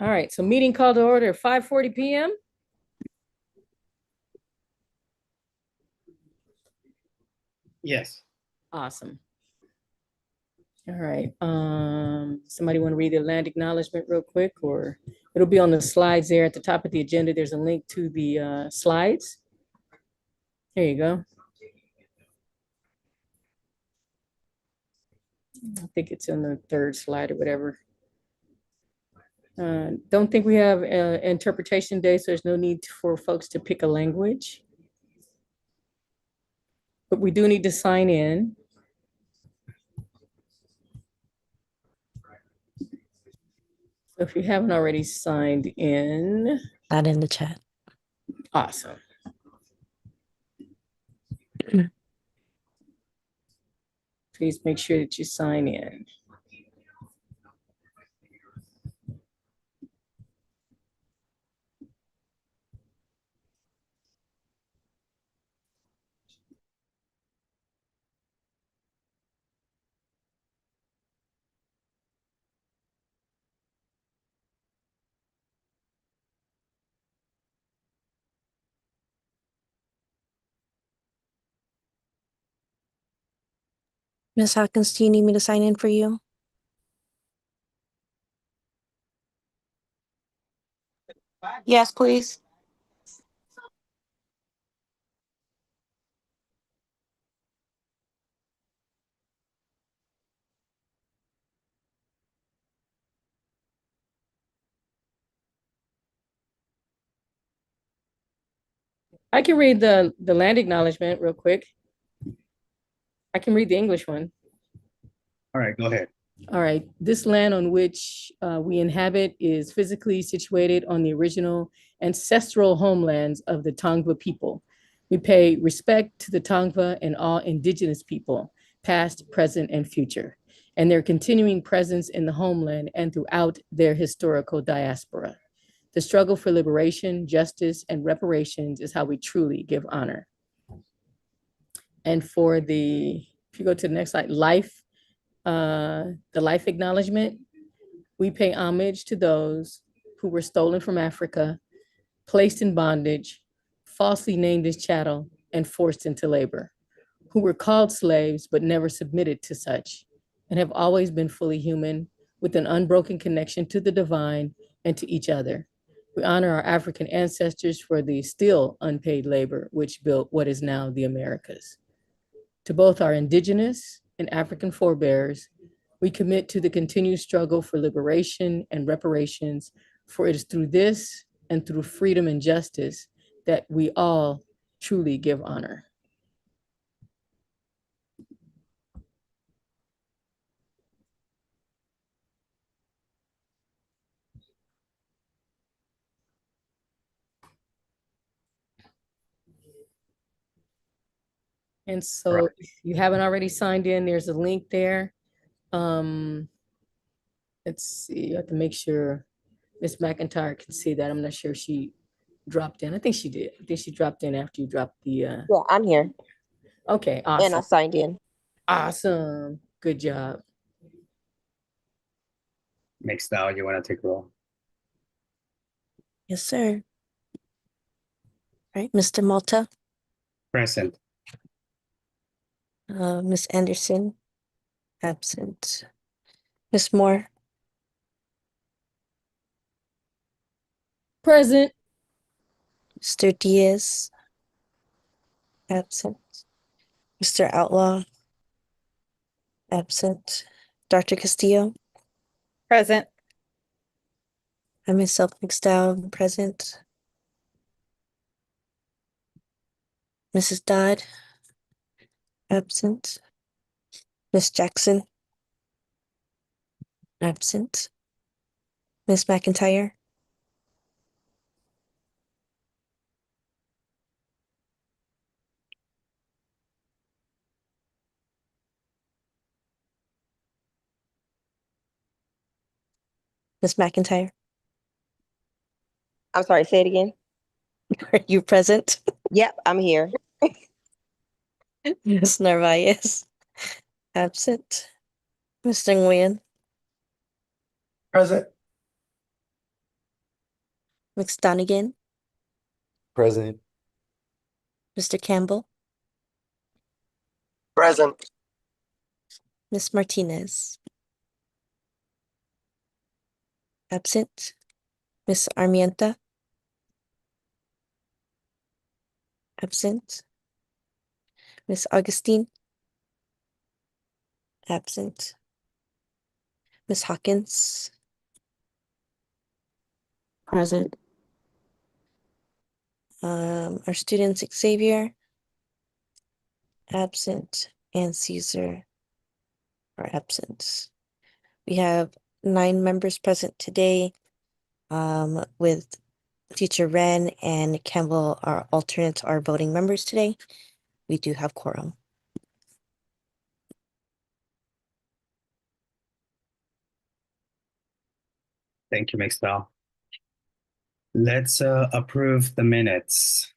All right, so meeting called to order, 5:40 p.m. Yes. Awesome. All right, somebody want to read the land acknowledgement real quick, or it'll be on the slides there at the top of the agenda. There's a link to the slides. There you go. I think it's in the third slide or whatever. Don't think we have interpretation day, so there's no need for folks to pick a language. But we do need to sign in. So if you haven't already signed in. Not in the chat. Awesome. Please make sure that you sign in. Ms. Hawkins, do you need me to sign in for you? Yes, please. I can read the land acknowledgement real quick. I can read the English one. All right, go ahead. All right, this land on which we inhabit is physically situated on the original ancestral homelands of the Tongva people. We pay respect to the Tongva and all indigenous people, past, present, and future, and their continuing presence in the homeland and throughout their historical diaspora. The struggle for liberation, justice, and reparations is how we truly give honor. And for the, if you go to the next slide, the life acknowledgement, we pay homage to those who were stolen from Africa, placed in bondage, falsely named as chattel, and forced into labor, who were called slaves but never submitted to such, and have always been fully human with an unbroken connection to the divine and to each other. We honor our African ancestors for the still unpaid labor which built what is now the Americas. To both our indigenous and African forebears, we commit to the continued struggle for liberation and reparations, for it is through this and through freedom and justice that we all truly give honor. And so if you haven't already signed in, there's a link there. Let's see, you have to make sure Miss McIntyre can see that. I'm not sure if she dropped in. I think she did. I think she dropped in after you dropped the Yeah, I'm here. Okay, awesome. And I signed in. Awesome. Good job. Mixed out, you want to take roll? Yes, sir. All right, Mr. Malta, Present. Ms. Anderson, absent. Ms. Moore, Present. Mr. Diaz, absent. Mr. Outlaw, absent. Dr. Castillo, Present. I myself, McDowell, present. Mrs. Dodd, absent. Miss Jackson, absent. Miss McIntyre, Miss McIntyre, I'm sorry, say it again. are you present? Yep, I'm here. Miss Narvaez, absent. Mr. Nguyen, Present. Ms. Donegan, Present. Mr. Campbell, Present. Ms. Martinez. Absent. Ms. Armienta. Absent. Ms. Augustine. Absent. Ms. Hawkins. Present. Our students Xavier. Absent, and Caesar are absent. We have 9 members present today, with Teacher Wren and Campbell, our alternates, are voting members today. We do have quorum. Thank you, Mixtel. Let's approve the minutes.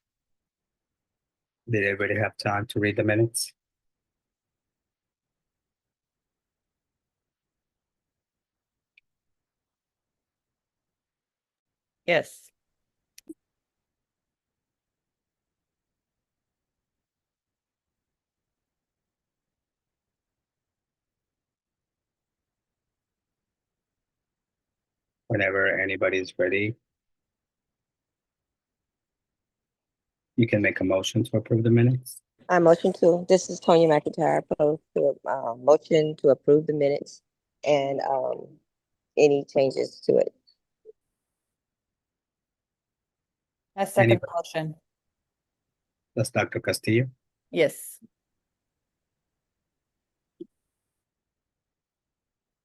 Did everybody have time to read the minutes? Yes. Whenever anybody's ready, you can make a motion to approve the minutes. I motion to, this is Tonya McIntyre, opposed to, motion to approve the minutes and, any changes to it. I second Any- the motion. That's Dr. Castillo. Yes.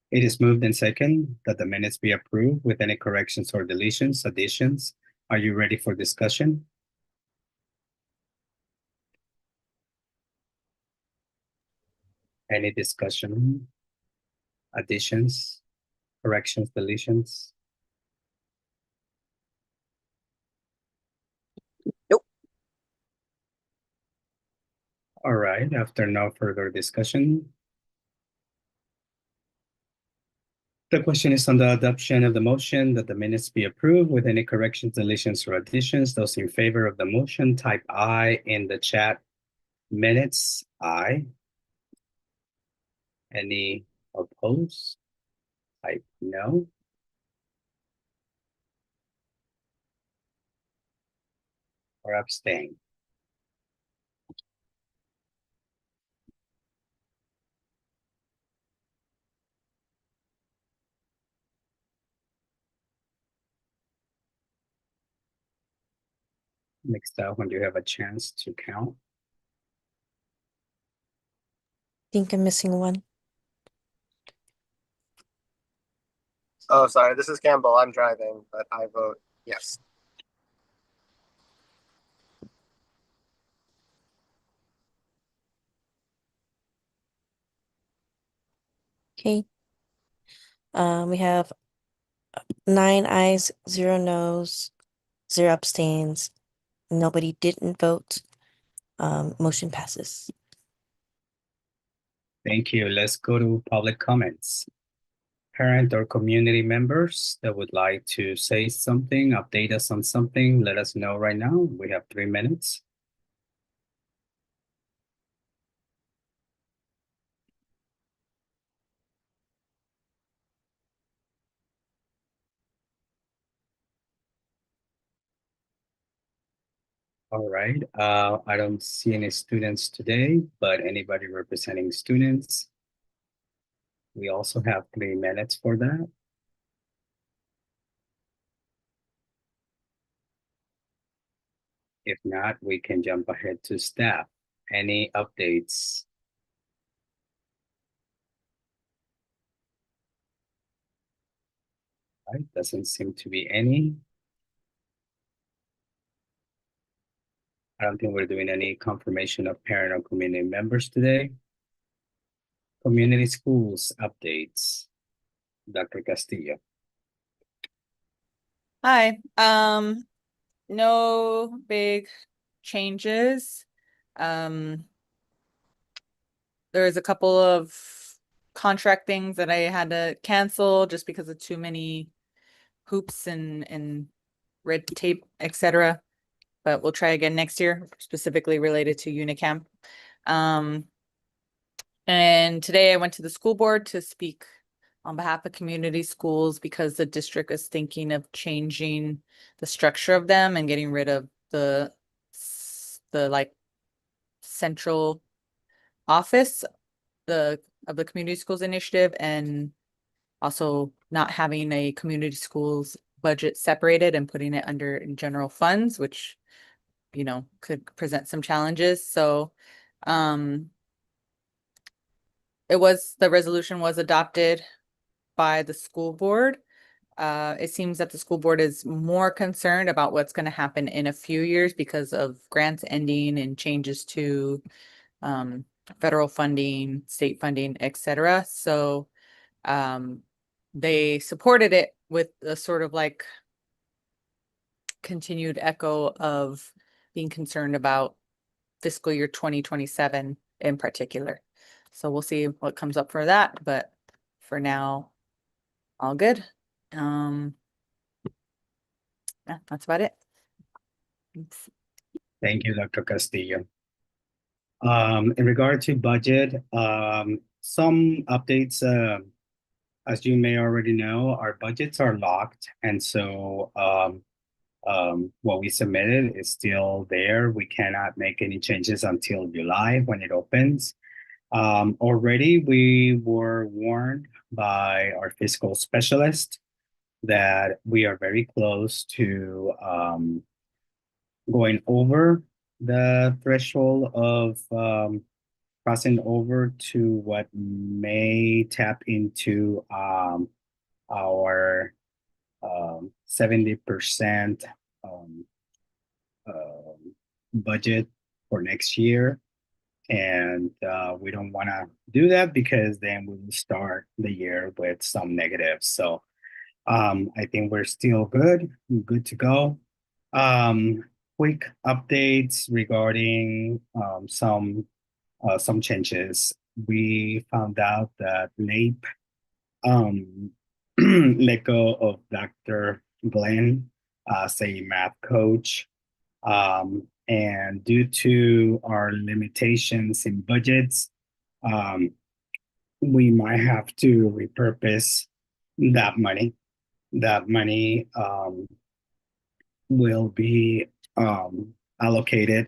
It is moved in second that the minutes be approved with any corrections or deletions, additions. Are you ready for discussion? Any discussion? Additions, corrections, deletions? Nope. All right, after no further discussion. The question is on the adoption of the motion that the minutes be approved with any corrections, deletions, or additions. Those in favor of the motion, type aye in the chat. Minutes, aye. Any opposed? Type no. Or abstain. Next up, when you have a chance to count. Think I'm missing one. Oh, sorry, this is Campbell. I'm driving, but I vote yes. Okay. We have 9 ayes, 0 noes, 0 abstains. Nobody didn't vote. Motion passes. Thank you. Let's go to public comments. Parent or community members that would like to say something, update us on something, let us know right now. We have 3 minutes. All right, I don't see any students today, but anybody representing students? We also have 3 minutes for that. If not, we can jump ahead to staff. Any updates? Right, doesn't seem to be any. I don't think we're doing any confirmation of parent or community members today. Community schools updates. Dr. Castillo. Hi. No big changes. There's a couple of contract things that I had to cancel just because of too many hoops and red tape, etc. But we'll try again next year, specifically related to Unicamp. And today I went to the school board to speak on behalf of community schools because the district is thinking of changing the structure of them and getting rid of the like central office of the community schools initiative, and also not having a community schools budget separated and putting it under in general funds, which, you know, could present some challenges. So the resolution was adopted by the school board. It seems that the school board is more concerned about what's going to happen in a few years because of grants ending and changes to federal funding, state funding, etc. So they supported it with a sort of like continued echo of being concerned about fiscal year 2027 in particular. So we'll see what comes up for that, but for now, all good. Yeah, that's about it. Thanks. Thank you, Dr. Castillo. In regard to budget, some updates, as you may already know, our budgets are locked. And so what we submitted is still there. We cannot make any changes until July when it opens. Already we were warned by our fiscal specialist that we are very close to going over the threshold of crossing over to what may tap into our 70% budget for next year. And we don't want to do that because then we will start the year with some negatives. So I think we're still good to go. Quick updates regarding some changes. We found out that LAPE let go of Dr. Glenn as a math coach. And due to our limitations in budgets, we might have to repurpose that money. That money will be allocated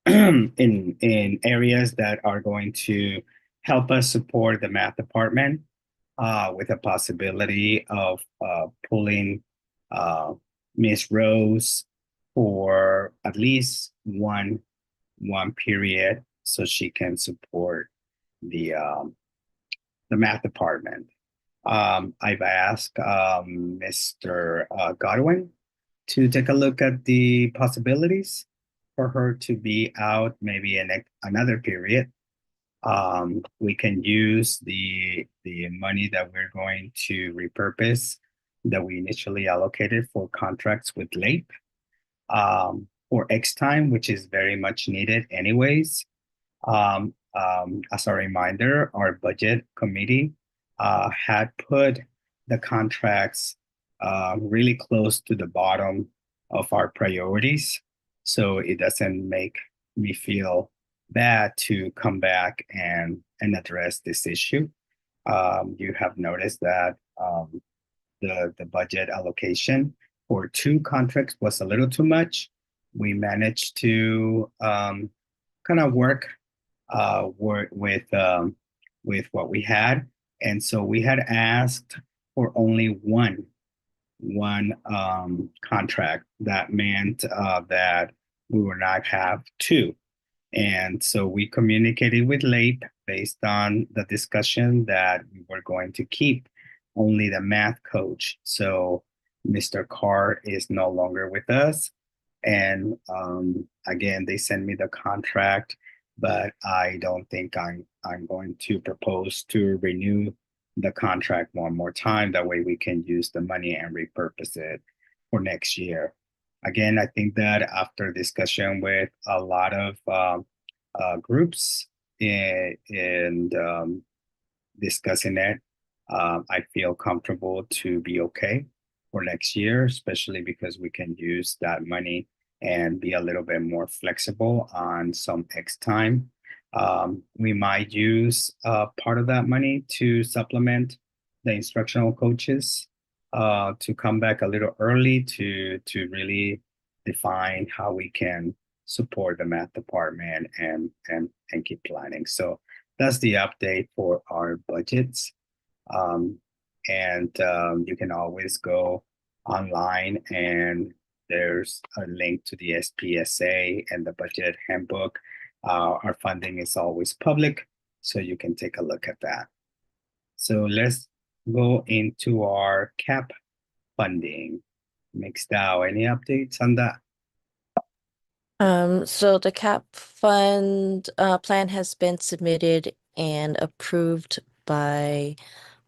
in areas that are going to help us support the math department, with a possibility of pulling Miss Rose for at least one period so she can support the math department. I've asked Mr. Godwin to take a look at the possibilities for her to be out maybe in another period. We can use the money that we're going to repurpose that we initially allocated for contracts with LAPE for X time, which is very much needed anyways. As a reminder, our budget committee had put the contracts really close to the bottom of our priorities. So it doesn't make me feel bad to come back and address this issue. You have noticed that the budget allocation for 2 contracts was a little too much. We managed to kind of work with what we had. And so we had asked for only one contract. That meant that we would not have 2. And so we communicated with LAPE based on the discussion that we were going to keep only the math coach. So Mr. Carr is no longer with us. And again, they sent me the contract, but I don't think I'm going to propose to renew the contract one more time. That way we can use the money and repurpose it for next year. Again, I think that after discussion with a lot of groups and discussing it, I feel comfortable to be okay for next year, especially because we can use that money and be a little bit more flexible on some X time. We might use part of that money to supplement the instructional coaches to come back a little early to really define how we can support the math department and keep planning. So that's the update for our budgets. You can always go online and there's a link to the SPSA and the budget handbook. Our funding is always public, so you can take a look at that. So let's go into our CAP funding. PHBAO, any updates on that? So the CAP fund plan has been submitted and approved by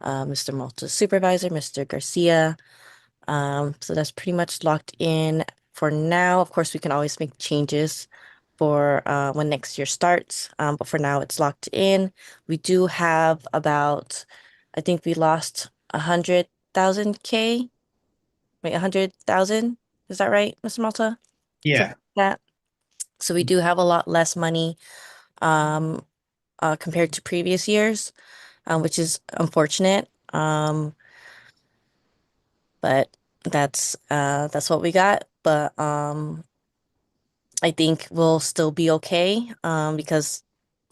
Mr. Malta's supervisor, Mr. Garcia. So that's pretty much locked in for now. Of course, we can always make changes for when next year starts, but for now it's locked in. We do have about, I think we lost 100,000 K. Wait, 100,000? Is that right, Mr. Malta? Yeah. Something like that. So we do have a lot less money compared to previous years, which is unfortunate. But that's what we got. But I think we'll still be okay because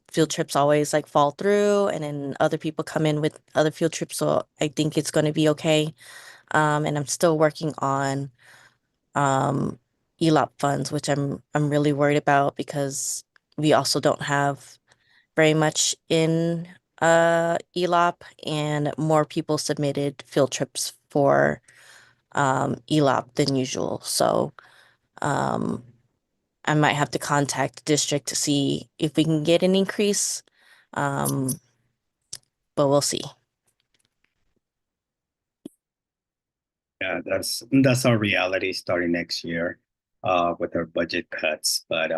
field trips always like fall through and then other people come in with other field trips. So I think it's going to be okay. And I'm still working on ELOP funds, which I'm really worried about because we also don't have very much in ELOP and more people submitted field trips for ELOP than usual. So I might have to contact the district to see if we can get an increase. But we'll see. Yeah, that's our reality starting next year with our budget cuts. But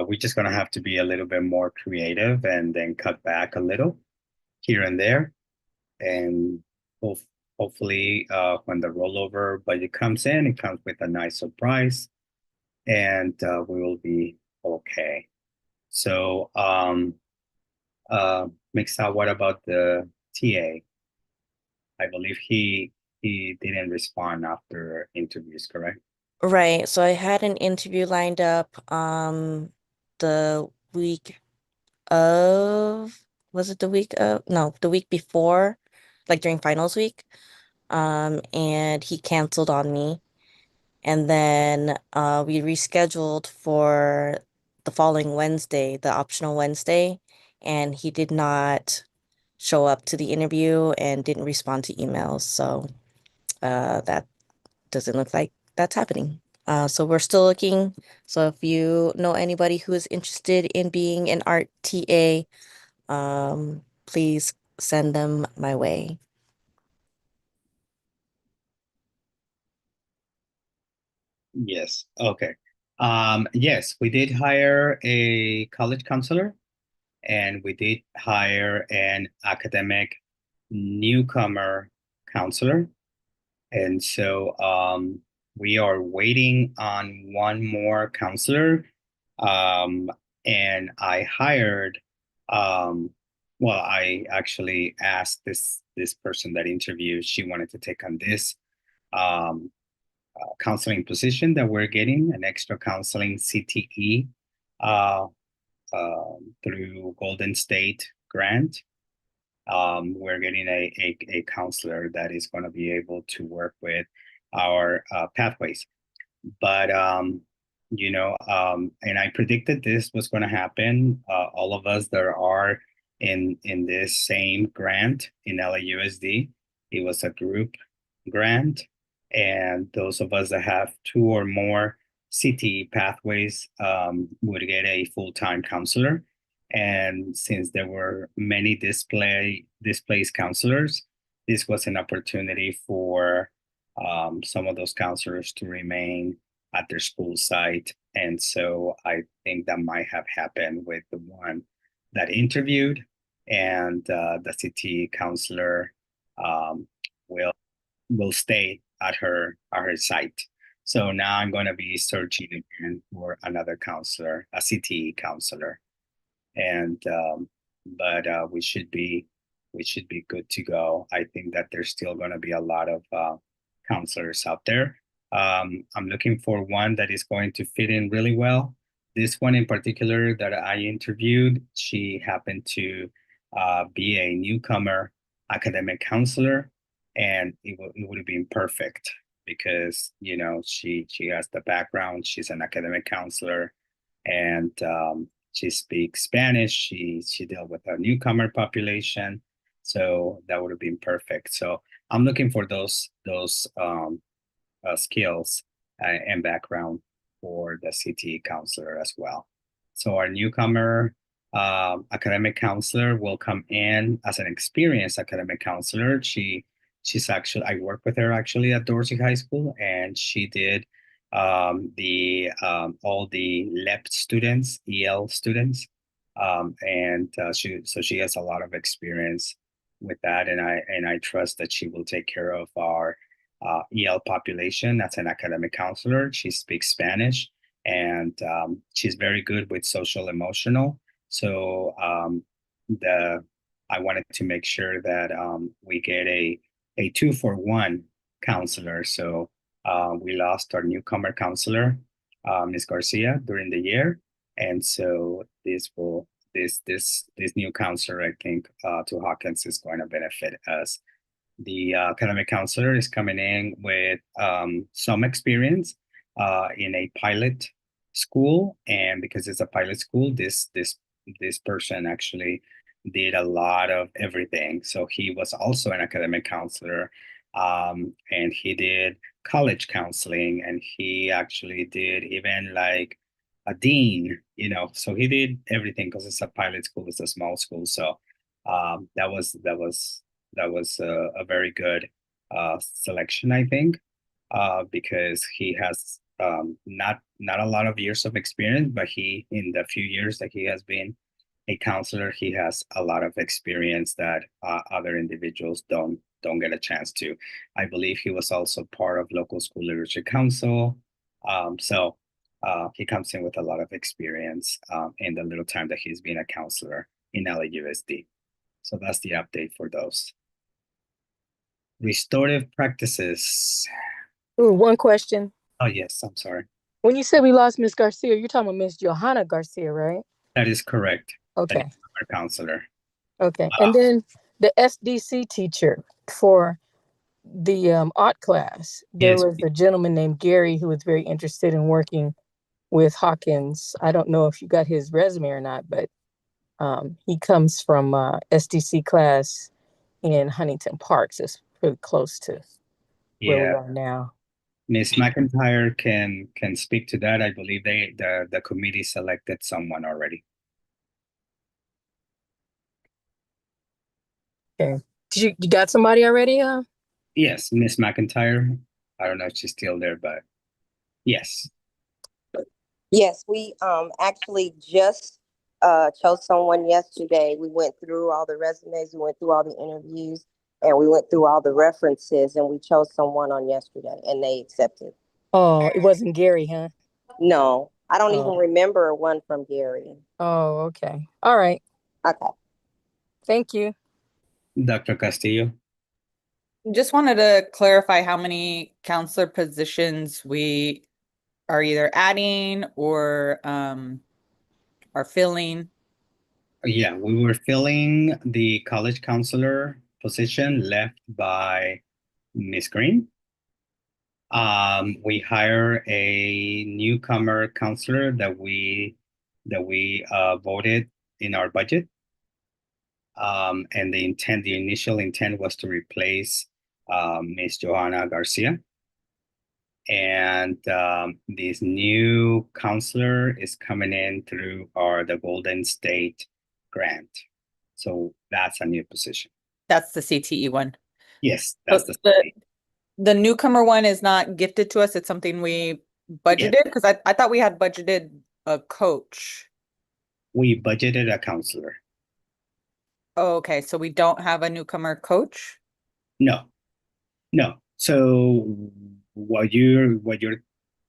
we're just gonna have to be a little bit more creative and then cut back a little here and there. And hopefully when the rollover budget comes in, it comes with a nice surprise and we will be okay. So PHBAO, what about the TA? I believe he didn't respond after interviews, correct? Right. So I had an interview lined up the week of, was it the week of? No, the week before, like during finals week. And he canceled on me. And then we rescheduled for the following Wednesday, the optional Wednesday, and he did not show up to the interview and didn't respond to emails. So that doesn't look like that's happening. So we're still looking. So if you know anybody who is interested in being an art TA, please send them my way. Yes. Okay. Yes, we did hire a college counselor and we did hire an academic newcomer counselor. And so we are waiting on one more counselor. And I hired, well, I actually asked this person that interviewed, she wanted to take on this counseling position that we're getting, an extra counseling CTE through Golden State grant. We're getting a counselor that is going to be able to work with our pathways. But, and I predicted this was going to happen. All of us that are in this same grant in LAUSD, it was a group grant. And those of us that have 2 or more CTE pathways would get a full-time counselor. And since there were many displaced counselors, this was an opportunity for some of those counselors to remain at their school site. And so I think that might have happened with the one that interviewed, and the CTE counselor will stay at her site. So now I'm going to be searching again for another counselor, a CTE counselor, and but we should be good to go. I think that there's still going to be a lot of counselors out there. I'm looking for one that is going to fit in really well. This one in particular that I interviewed, she happened to be a newcomer academic counselor, and it would have been perfect because she has the background. She's an academic counselor, and she speaks Spanish. She dealt with a newcomer population, so that would have been perfect. So I'm looking for those skills and background for the CTE counselor as well. So our newcomer academic counselor will come in as an experienced academic counselor. She's actually, I work with her actually at Dorsey High School, and she did all the LEP students, EL students, and she has a lot of experience with that, and I trust that she will take care of our EL population. That's an academic counselor. She speaks Spanish, and she's very good with social emotional. So I wanted to make sure that we get a 2-for-1 counselor. So we lost our newcomer counselor, Ms. Garcia, during the year, and so this new counselor, I think, to Hawkins is going to benefit us. The academic counselor is coming in with some experience in a pilot school, and because it's a pilot school, this person actually did a lot of everything. So he was also an academic counselor, and he did college counseling, and he actually did even like a dean, so he did everything because it's a pilot school, it's a small school. So that was a very good selection, I think, because he has not a lot of years of experience, but in the few years that he has been a counselor, he has a lot of experience that other individuals don't get a chance to. I believe he was also part of local school leadership council. So he comes in with a lot of experience in the little time that he's been a counselor in LAUSD. So that's the update for those. Restorative practices. Ooh, one question. Oh, yes, I'm sorry. When you said we lost Miss Garcia, you're talking about Miss Johanna Garcia, right? That is correct. Okay. That is our counselor. Okay. And then the SDC teacher for the art class, there Yes. was a gentleman named Gary who was very interested in working with Hawkins. I don't know if you got his resume or not, but he comes from SDC class in Huntington Parks. It's pretty close to where we are now. Ms. McIntyre can speak to that. I believe the committee selected someone already. Okay. You got somebody already? Yes, Ms. McIntyre. I don't know if she's still there, but yes. Yes, we actually just chose someone yesterday. We went through all the resumes, we went through all the interviews, and we went through all the references, and we chose someone on yesterday, and they accepted. Oh, it wasn't Gary, huh? No, I don't even Oh. remember one from Gary. Oh, okay. All right. Okay. Thank you. Dr. Castillo. Just wanted to clarify how many counselor positions we are either adding or are filling. Yeah, we were filling the college counselor position left by Ms. Green. We hire a newcomer counselor that we voted in our budget. And the initial intent was to replace Ms. Johanna Garcia. And this new counselor is coming in through the Golden State grant. So that's a new position. That's the CTE one. Yes, that's the newcomer one is not gifted to us. It's something we budgeted, because I thought we had budgeted a coach. We budgeted a counselor. Oh, okay. So we don't have a newcomer coach? No. So what you're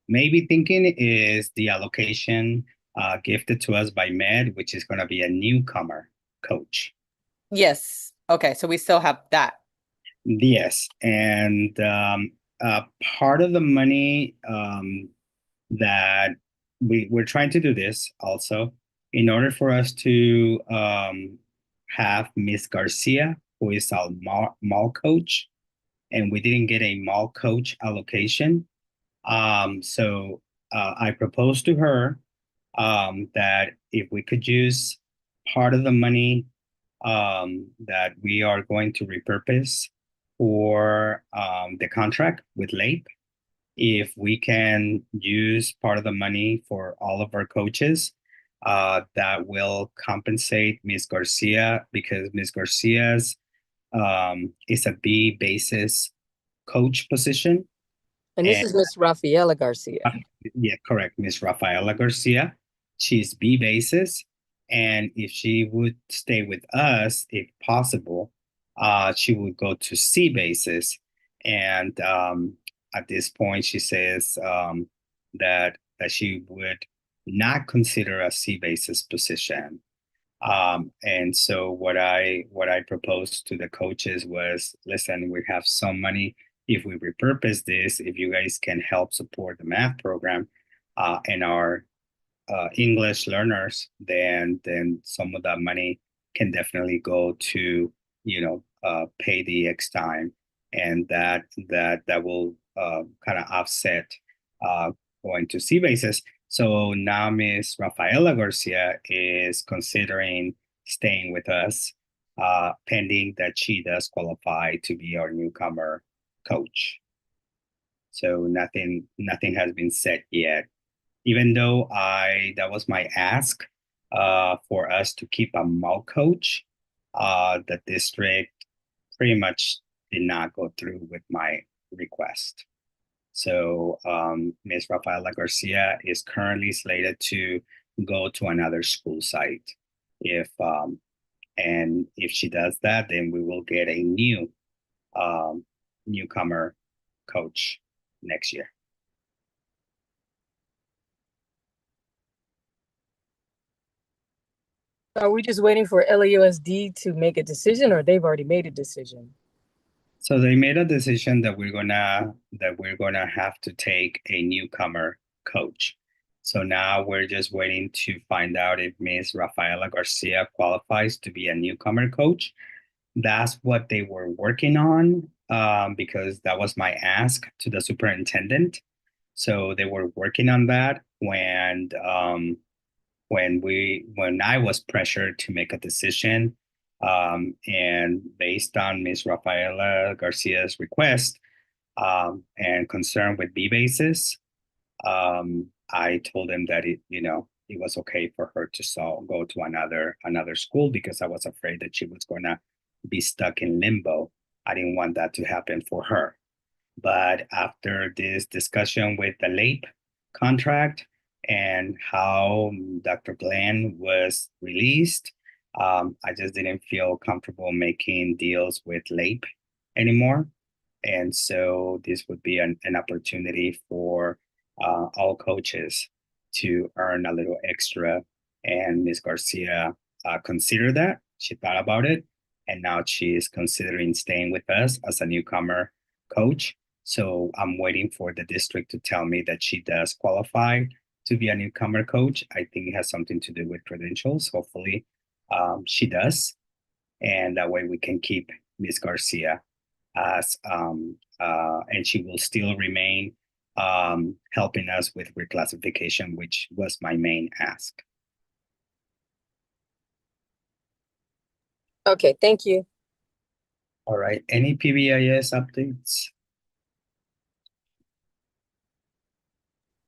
maybe thinking is the allocation gifted to us by Med, which is going to be a newcomer coach. Yes. Okay, so we still have that. Yes, and part of the money that we're trying to do this also in order for us to have Miss Garcia, who is our mall coach, and we didn't get a mall coach allocation. So I proposed to her that if we could use part of the money that we are going to repurpose for the contract with LAPE, if we can use part of the money for all of our coaches, that will compensate Ms. Garcia because Ms. Garcia's is a B basis coach position. And this is Miss Rafaela Garcia. Yeah, correct. Miss Rafaela Garcia. She's B basis. And if she would stay with us, if possible, she would go to C basis. And at this point, she says that she would not consider a C basis position. And so what I proposed to the coaches was, listen, we have some money. If we repurpose this, if you guys can help support the math program and our English learners, then some of that money can definitely go to pay the X time, and that will kind of offset going to C basis. So now Miss Rafaela Garcia is considering staying with us, pending that she does qualify to be our newcomer coach. So nothing has been set yet, even though that was my ask for us to keep a mall coach. The district pretty much did not go through with my request. So Ms. Rafaela Garcia is currently slated to go to another school site. And if she does that, then we will get a new newcomer coach next year. Are we just waiting for LAUSD to make a decision, or they've already made a decision? So they made a decision that we're gonna have to take a newcomer coach. So now we're just waiting to find out if Ms. Rafaela Garcia qualifies to be a newcomer coach. That's what they were working on because that was my ask to the superintendent. So they were working on that when I was pressured to make a decision, and based on Ms. Rafaela Garcia's request and concern with B basis, I told him that it was okay for her to go to another school because I was afraid that she was gonna be stuck in limbo. I didn't want that to happen for her. But after this discussion with the LAPE contract and how Dr. Glenn was released, I just didn't feel comfortable making deals with LAPE anymore. And so this would be an opportunity for all coaches to earn a little extra. And Ms. Garcia considered that. She thought about it. And now she is considering staying with us as a newcomer coach. So I'm waiting for the district to tell me that she does qualify to be a newcomer coach. I think it has something to do with credentials. Hopefully she does. And that way we can keep Ms. Garcia as and she will still remain helping us with reclassification, which was my main ask. Okay, thank you. All right, any PBIS updates?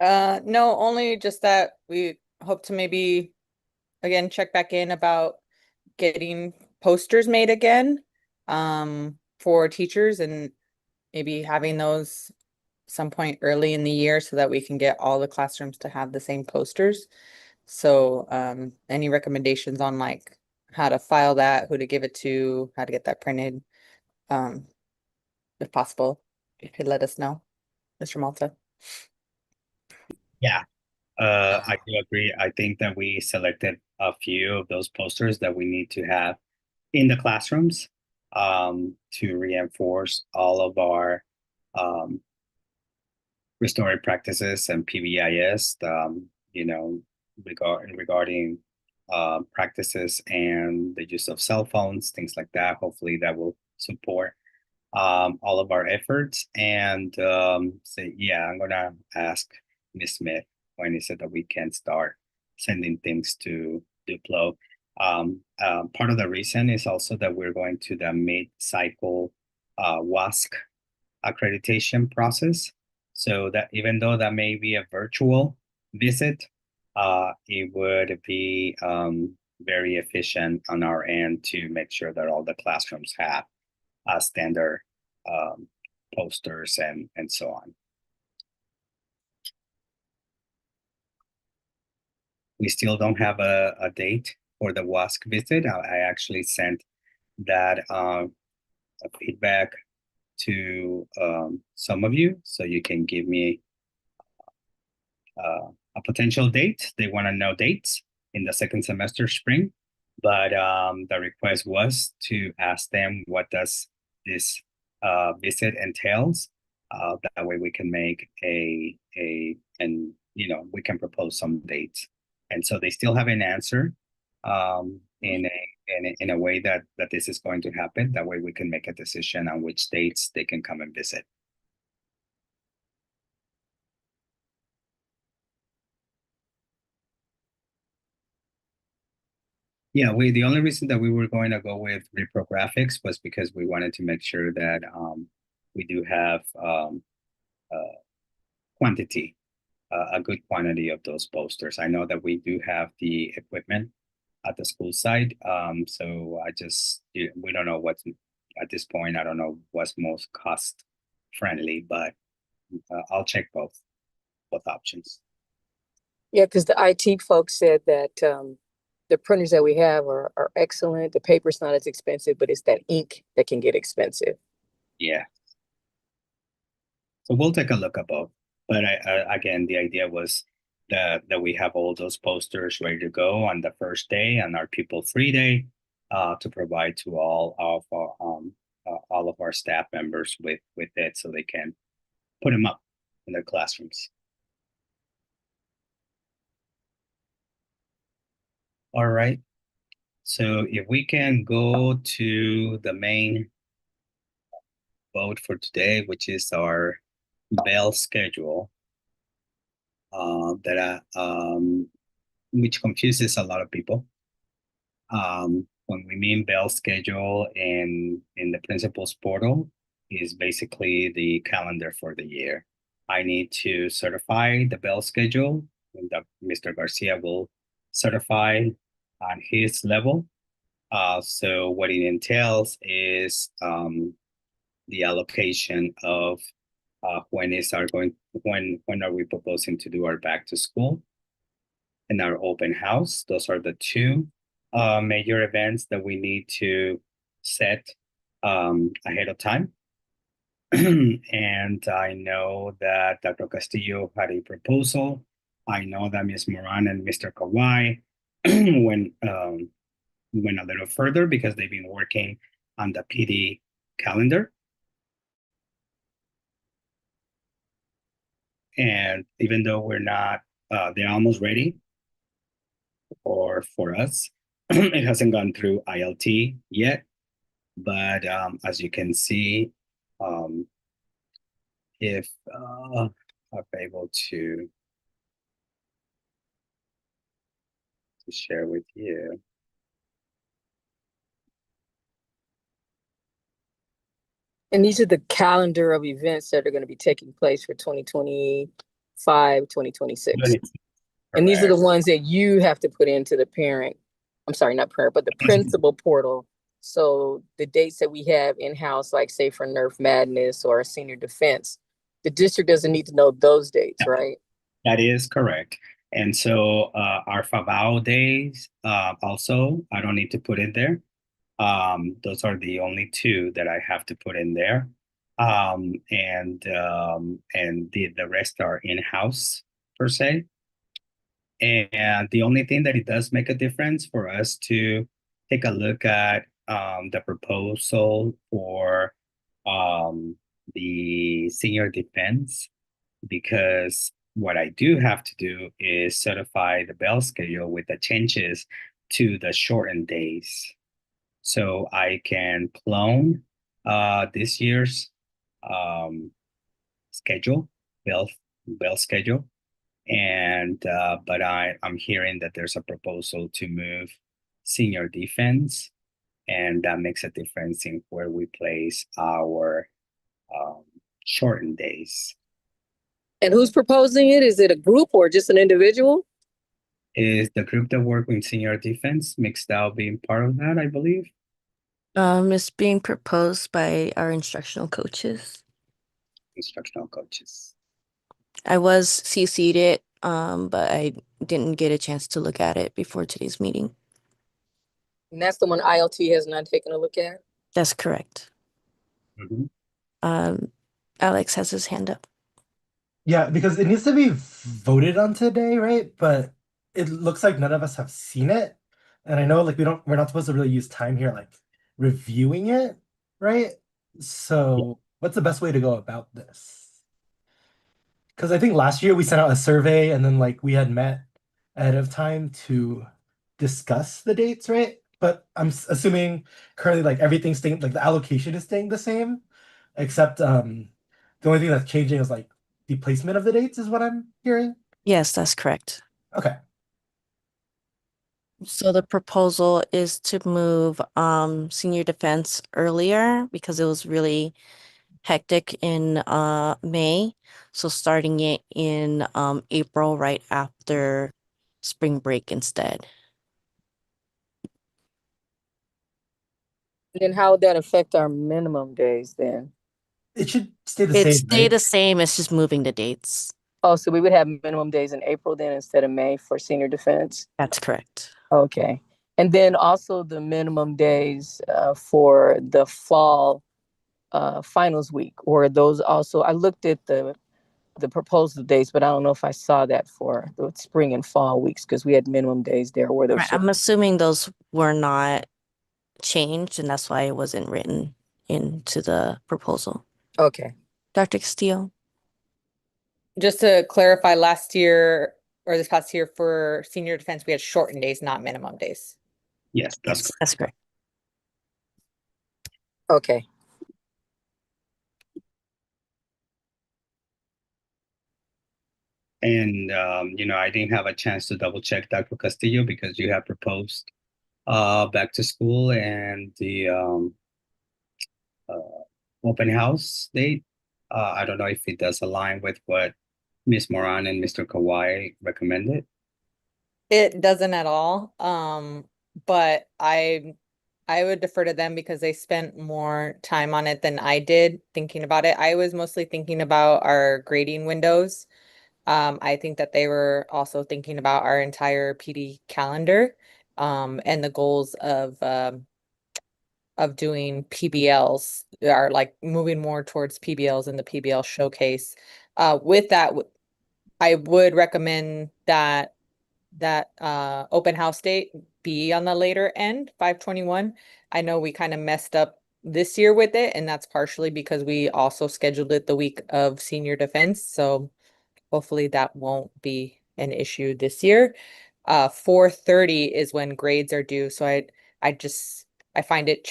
No, only just that we hope to maybe again check back in about getting posters made again for teachers and maybe having those some point early in the year so that we can get all the classrooms to have the same posters. So any recommendations on like how to file that, who to give it to, how to get that printed, if possible. you could let us know, Mr. Malta. Yeah, I do agree. I think that we selected a few of those posters that we need to have in the classrooms to reinforce all of our restorative practices and PBIS, regarding practices and the use of cell phones, things like that. Hopefully that will support all of our efforts. And yeah, I'm gonna ask Ms. Smith when he said that we can start sending things to Duplo. Part of the reason is also that we're going to the mid-cycle WASC accreditation process. So that even though that may be a virtual visit, it would be very efficient on our end to make sure that all the classrooms have standard posters and so on. We still don't have a date for the WASC visit. I actually sent that feedback to some of you, so you can give me a potential date. They want to know dates in the second semester spring, but the request was to ask them what does this visit entails. That way we can make and we can propose some dates. And so they still haven't answered in a way that this is going to happen. That way we can make a decision on which dates they can come and visit. Yeah, the only reason that we were going to go with reprographics was because we wanted to make sure that we do have quantity, a good quantity of those posters. I know that we do have the equipment at the school site, so we don't know what's at this point. I don't know what's most cost friendly, but I'll check both options. Yeah, because the IT folks said that the printers that we have are excellent. The paper's not as expensive, but it's that ink that can get expensive. Yeah. So we'll take a look at both. But again, the idea was that we have all those posters ready to go on the first day, on our pupil-free day, to provide to all of our staff members with it, so they can put them up in their classrooms. All right. So if we can go to the main vote for today, which is our bell schedule, which confuses a lot of people. When we mean bell schedule in the principal's portal, is basically the calendar for the year. I need to certify the bell schedule, and Mr. Garcia will certify on his level. So what it entails is the allocation of when are we proposing to do our back to school and our open house. Those are the two major events that we need to set ahead of time. And I know that Dr. Castillo had a proposal. I know that Ms. Moran and Mr. Kawai went a little further because they've been working on the PD calendar. And even though we're not, they're almost ready for us. It hasn't gone through ILT yet, but as you can see, if I'm able to share with you. And these are the calendar of events that are going to be taking place for 2025, 2026. And these are the ones that you have to put into the not parent, but the principal portal. So the dates that we have in-house, like say for Nerf Madness or Senior Defense, the district doesn't need to know those dates, right? That is correct. And so our PHBAO days also, I don't need to put in there. Those are the only two that I have to put in there. and the rest are in-house per se. And the only thing that it does make a difference for us to take a look at the proposal for the senior defense, because what I do have to do is certify the bell schedule with the changes to the shortened days. So I can clone this year's schedule, bell schedule. And but I'm hearing that there's a proposal to move senior defense, and that makes a difference in where we place our shortened days. And who's proposing it? Is it a group or just an individual? Is the group that work with senior defense mixed out being part of that, I believe? It's being proposed by our instructional coaches. Instructional coaches. I was CC'd it, but I didn't get a chance to look at it before today's meeting. And that's the one ILT has not taken a look at? That's correct. Mhm. Alex has his hand up. Yeah, because it needs to be voted on today, right? But it looks like none of us have seen it. And I know like we're not supposed to really use time here like reviewing it, right? So what's the best way to go about this? Because I think last year we sent out a survey and then like we had met ahead of time to discuss the dates, right? But I'm assuming currently like everything's staying, like the allocation is staying the same, except the only thing that's changing is like the placement of the dates is what I'm hearing. Yes, that's correct. Okay. So the proposal is to move senior defense earlier because it was really hectic in May. So starting it in April right after spring break instead. Then how would that affect our minimum days then? It should stay the It same, stayed right? the same, it's just moving the dates. Oh, so we would have minimum days in April then instead of May for senior defense? That's correct. Okay. And then also the minimum days for the fall finals week, or those also, I looked at the proposal days, but I don't know if I saw that for the spring and fall weeks because we had minimum days there where those. Right, I'm assuming those were not changed and that's why it wasn't written into the proposal. Okay. Dr. Castillo? Just to clarify, last year or this past year for senior defense, we had shortened days, not minimum days. Yes, that's Yes, that's correct. Okay. And I didn't have a chance to double check Dr. Castillo because you have proposed back to school and the open house date. I don't know if it does align with what Ms. Moran and Mr. Kawai recommended. It doesn't at all. But I would defer to them because they spent more time on it than I did thinking about it. I was mostly thinking about our grading windows. I think that they were also thinking about our entire PD calendar, and the goals of doing PBLs are like moving more towards PBLs and the PBL showcase. With that, I would recommend that open house date be on the later end, 5/21. I know we kind of messed up this year with it, and that's partially because we also scheduled it the week of senior defense. So hopefully that won't be an issue this year. 4:30 is when grades are due. So I find it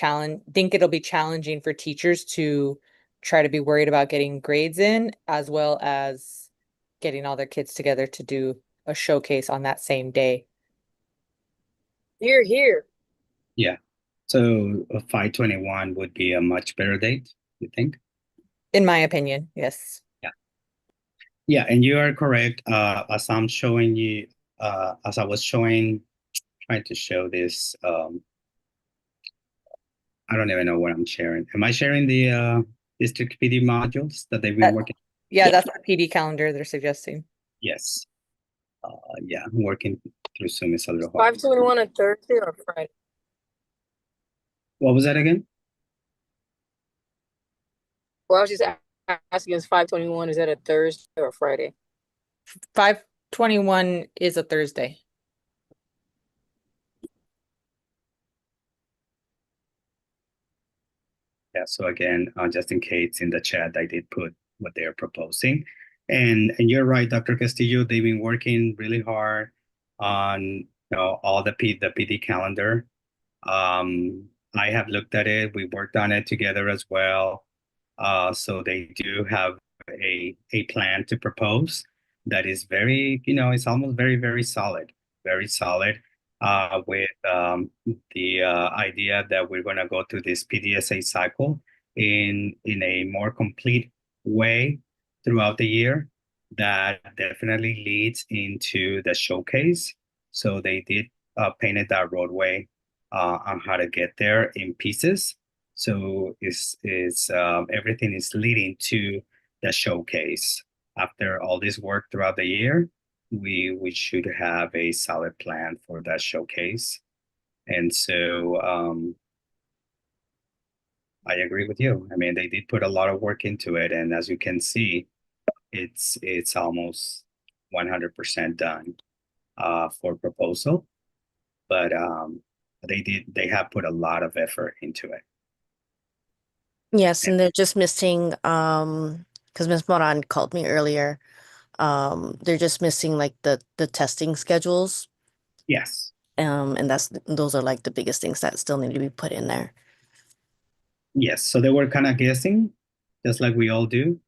think it'll be challenging for teachers to try to be worried about getting grades in as well as getting all their kids together to do a showcase on that same day. Here, here. Yeah. So 5/21 would be a much better date, you think? In my opinion, yes. Yeah, and you are correct. As I'm showing you, as I was trying to show this, I don't even know what I'm sharing. Am I sharing the district PD modules that they've been working? Yeah, Yeah. that's the PD calendar they're suggesting. Yes. Yeah, working through Zoom is a little hard. 5/21 on Thursday or Friday? What was that again? Well, I was just asking, is 5/21, is that a Thursday or a Friday? 5/21 is a Thursday. Yeah, so again, just in case in the chat, I did put what they're proposing. And you're right, Dr. Castillo, they've been working really hard on all the PD calendar. I have looked at it. We worked on it together as well. So they do have a plan to propose that is very, it's almost very solid, very solid. With the idea that we're going to go through this PDSA cycle in a more complete way throughout the year. That definitely leads into the showcase. So they did painted that roadway on how to get there in pieces. So everything is leading to the showcase. After all this work throughout the year, we should have a solid plan for that showcase. And so I agree with you. I mean, they did put a lot of work into it, and as you can see, it's almost 100% done for proposal. But they have put a lot of effort into it. Yes, and they're just missing, because Ms. Moran called me earlier. They're just missing like the testing schedules. Yes. And those are like the biggest things that still need to be put in there. Yes, so they were kind of guessing, just like we all do,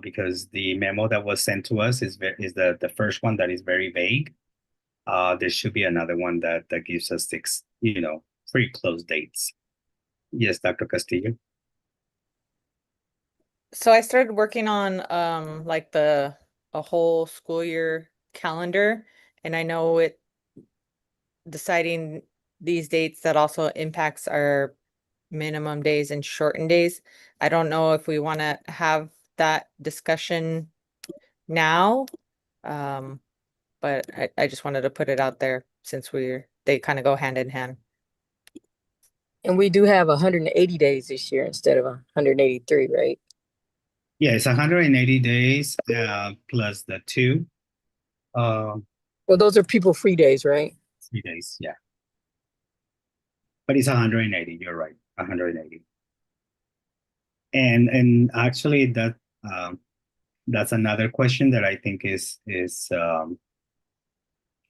because the memo that was sent to us is the first one that is very vague. There should be another one that gives us six, pretty close dates. Yes, Dr. Castillo. So I started working on like a whole school year calendar, and I know deciding these dates that also impacts our minimum days and shortened days. I don't know if we want to have that discussion now. But I just wanted to put it out there since they kind of go hand in hand. And we do have 180 days this year instead of 183, right? Yeah, it's 180 days plus the 2. Well, those are pupil-free days, right? 3 days, yeah. But it's 180. You're right, 180. And actually, that's another question that I think is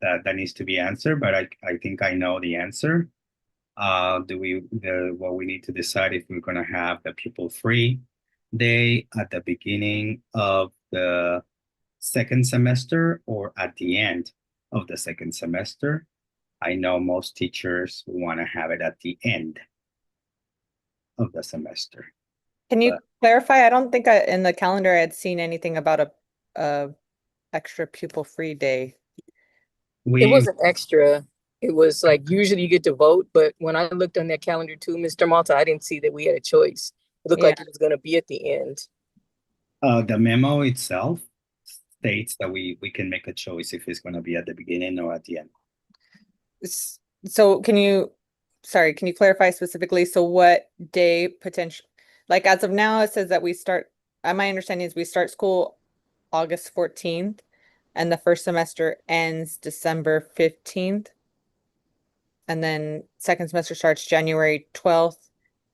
that needs to be answered. But I think I know the answer. What we need to decide if we're going to have the pupil-free day at the beginning of the second semester or at the end of the second semester. I know most teachers want to have it at the end of the semester. Can you clarify? I don't think in the calendar I had seen anything about a extra pupil-free day. It wasn't extra. It was like usually you get to vote, but when I looked on that calendar too, Mr. Malta, I didn't see that we had a choice. It looked like it was going to be at the end. The memo itself states that we can make a choice if it's going to be at the beginning or at the end. So can you clarify specifically? So what day potential, like as of now, it says that we start, my understanding is we start school August 14th and the first semester ends December 15th. And then second semester starts January 12th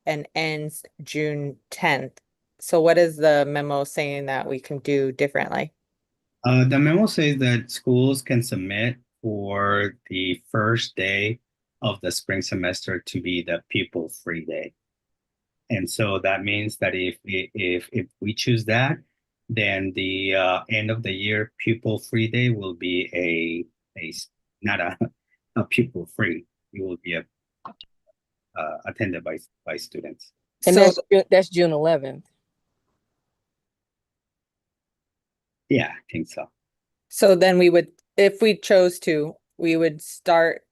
and ends June 10th. So what is the memo saying that we can do differently? The memo says that schools can submit for the first day of the spring semester to be the pupil-free day. And so that means that if we choose that, then the end of the year pupil-free day will be not a pupil-free. It will be attended by students. And that's June 11th. Yeah, I think so. So then we would, if we chose to, we would start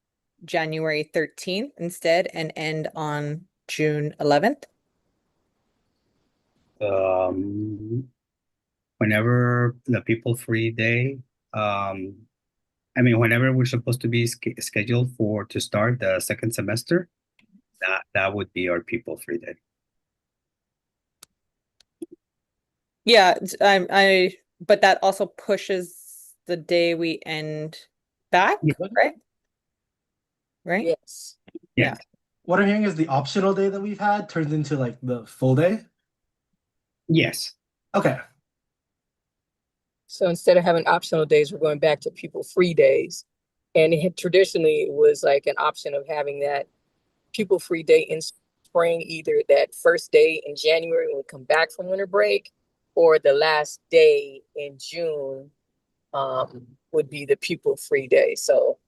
January 13th instead and end on June 11th. Whenever the pupil-free day, whenever we're supposed to be scheduled to start the second semester, that would be our pupil-free day. Yeah, but that also pushes the day we end back, Yeah. right? Right? Yes. Yeah. What I'm hearing is the optional day that we've had turns into like the full day. Yes. Okay. So instead of having optional days, we're going back to pupil-free days. And traditionally, it was like an option of having that pupil-free day in spring, either that first day in January when we come back from winter break, or the last day in June would be the pupil-free day. So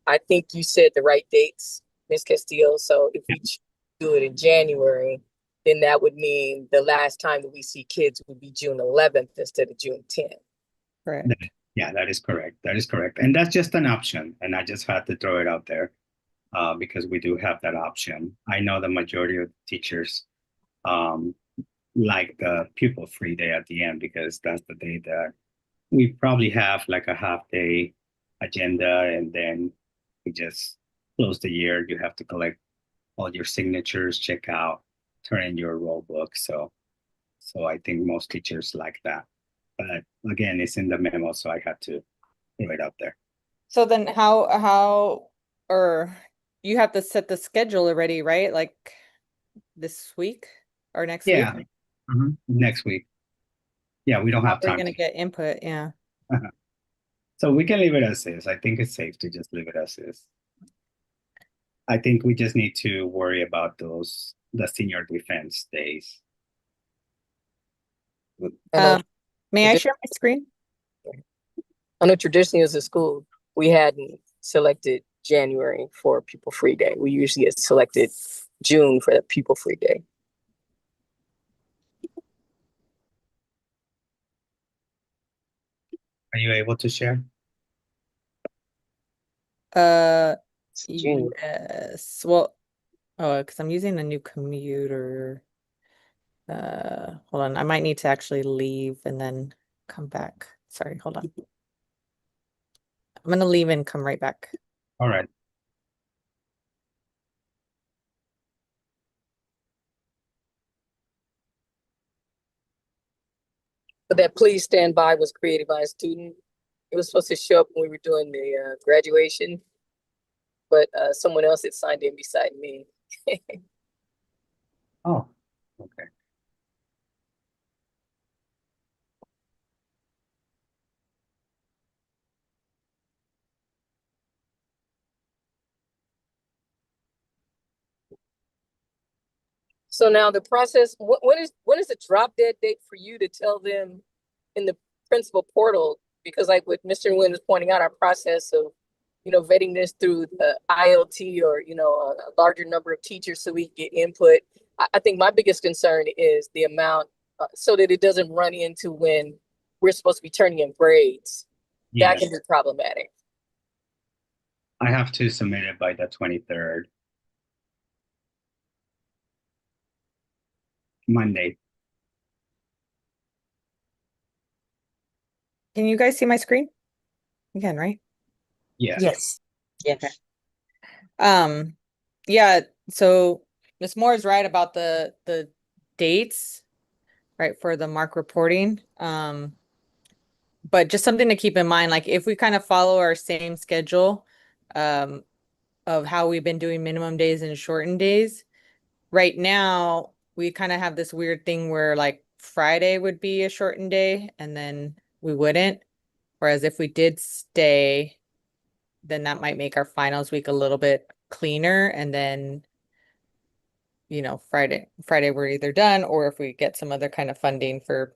I think you said the right dates, Ms. Castillo. So if we do it in January, then that would mean the last time that we see kids would be June 11th instead of June 10th. Correct. Yeah, that is correct. That is correct. And that's just an option. And I just had to throw it out there because we do have that option. I know the majority of teachers like the pupil-free day at the end because that's the day that we probably have like a half day agenda and then we just close the year. You have to collect all your signatures, check out, turn in your roll book. So I think most teachers like that. But again, it's in the memo, so I had to throw it out there. So then or you have to set the schedule already, right? Like this week or next week? Yeah. Next week. Yeah, we don't How have are we time. gonna get input? Yeah. So we can leave it as is. I think it's safe to just leave it as is. I think we just need to worry about the senior defense days. May I share my screen? I know traditionally as a school, we hadn't selected January for pupil-free day. We usually had selected June for the pupil-free day. Are you able to share? June. Yes. Well, because I'm using a new computer. Hold on. I might need to actually leave and then come back. Sorry, hold on. I'm gonna leave and come right back. All right. But that please stand by was created by a student. It was supposed to show up when we were doing the graduation, but someone else had signed in beside me. Oh, okay. So now the process, when is the drop dead date for you to tell them in the principal portal? Because like what Mr. Nguyen was pointing out, our process of, vetting this through the ILT or, a larger number of teachers so we can get input. I think my biggest concern is the amount so that it doesn't run into when we're supposed to be turning in grades. That Yes. can be problematic. I have to submit it by the 23rd. Monday. Can you guys see my screen? You can, right? Yes. Yes. Yes. Yeah, so Ms. Moore is right about the dates, right, for the mark reporting. But just something to keep in mind, like if we kind of follow our same schedule of how we've been doing minimum days and shortened days, right now we kind of have this weird thing where like Friday would be a shortened day and then we wouldn't. Whereas if we did stay, then that might make our finals week a little bit cleaner. And then, Friday we're either done, or if we get some other kind of funding for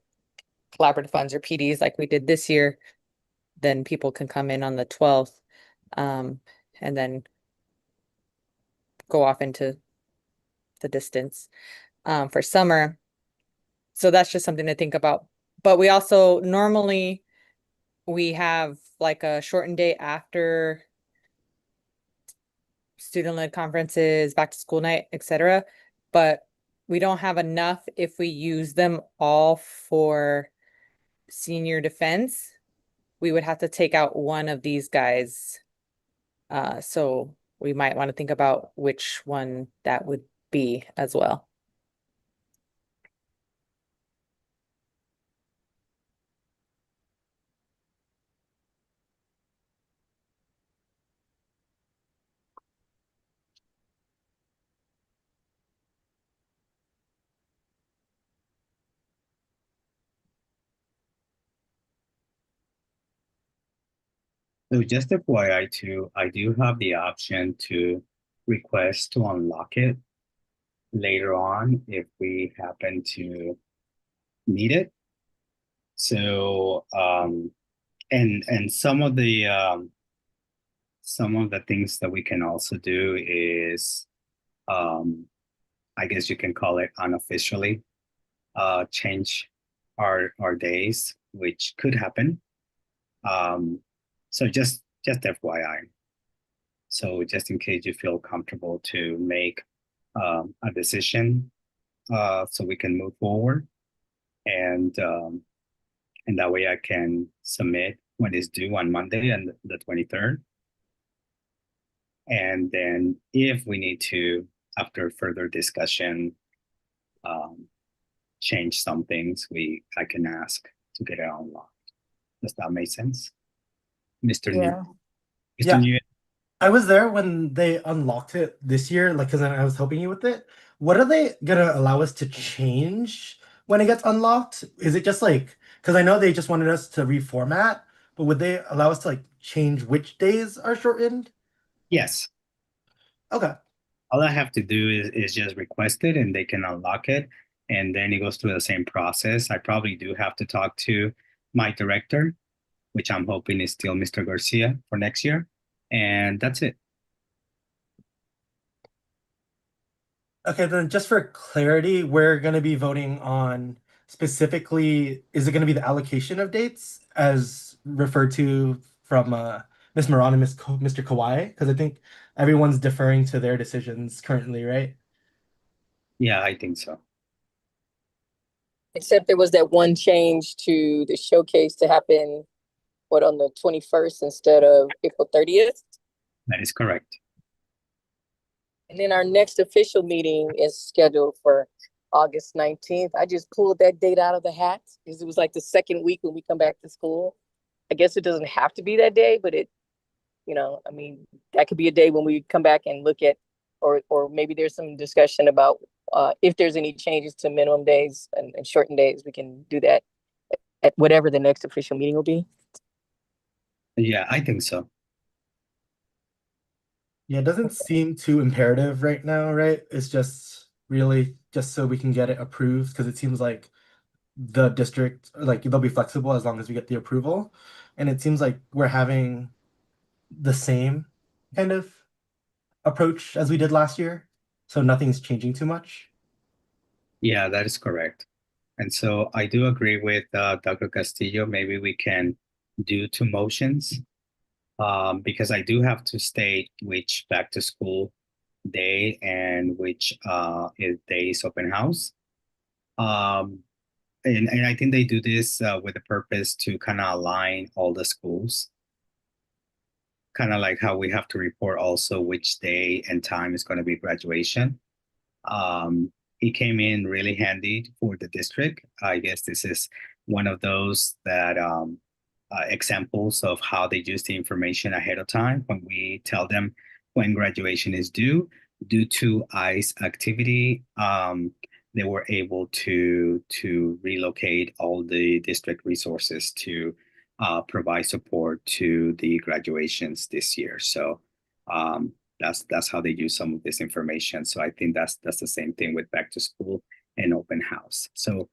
collaborative funds or PDs like we did this year, then people can come in on the 12th and then go off into the distance for summer. So that's just something to think about. But we also normally we have like a shortened day after student-led conferences, back to school night, etc. But we don't have enough if we use them all for senior defense. We would have to take out one of these guys. So we might want to think about which one that would be as well. So just FYI too, I do have the option to request to unlock it later on if we happen to need it. So and some of the things that we can also do is I guess you can call it unofficially change our days, which could happen. So just FYI. So just in case you feel comfortable to make a decision, so we can move forward, and that way I can submit when it's due on Monday and the 23rd. And then if we need to, after further discussion, change some things, I can ask to get it unlocked. Does that make sense? Mr. New? Yeah. Mr. Yeah. New? I was there when they unlocked it this year, like, because I was helping you with it. What are they gonna allow us to change when it gets unlocked? Is it just like, because I know they just wanted us to reformat, but would they allow us to like change which days are shortened? Yes. Okay. All I have to do is just request it and they can unlock it. And then it goes through the same process. I probably do have to talk to my director, which I'm hoping is still Mr. Garcia for next year. And that's it. Okay, then just for clarity, we're gonna be voting on specifically, is it gonna be the allocation of dates as referred to from Ms. Moran and Mr. Kawai? Because I think everyone's deferring to their decisions currently, right? Yeah, I think so. Except there was that one change to the showcase to happen, what, on the 21st instead of April 30th? That is correct. And then our next official meeting is scheduled for August 19th. I just pulled that date out of the hat because it was like the second week when we come back to school. I guess it doesn't have to be that day, but it, I mean, that could be a day when we come back and look at, or maybe there's some discussion about if there's any changes to minimum days and shortened days, we can do that at whatever the next official meeting will be. Yeah, I think so. Yeah, it doesn't seem too imperative right now, right? It's just really just so we can get it approved because it seems like the district, like they'll be flexible as long as we get the approval. And it seems like we're having the same kind of approach as we did last year. So nothing's changing too much. Yeah, that is correct. And so I do agree with Dr. Castillo. Maybe we can do 2 motions because I do have to state which back to school day and which day is open house. And I think they do this with the purpose to kind of align all the schools. Kind of like how we have to report also which day and time is going to be graduation. It came in really handy for the district. I guess this is one of those that examples of how they use the information ahead of time when we tell them when graduation is due to ICE activity. They were able to relocate all the district resources to provide support to the graduations this year. So that's how they use some of this information. So I think that's the same thing with back to school and open house. So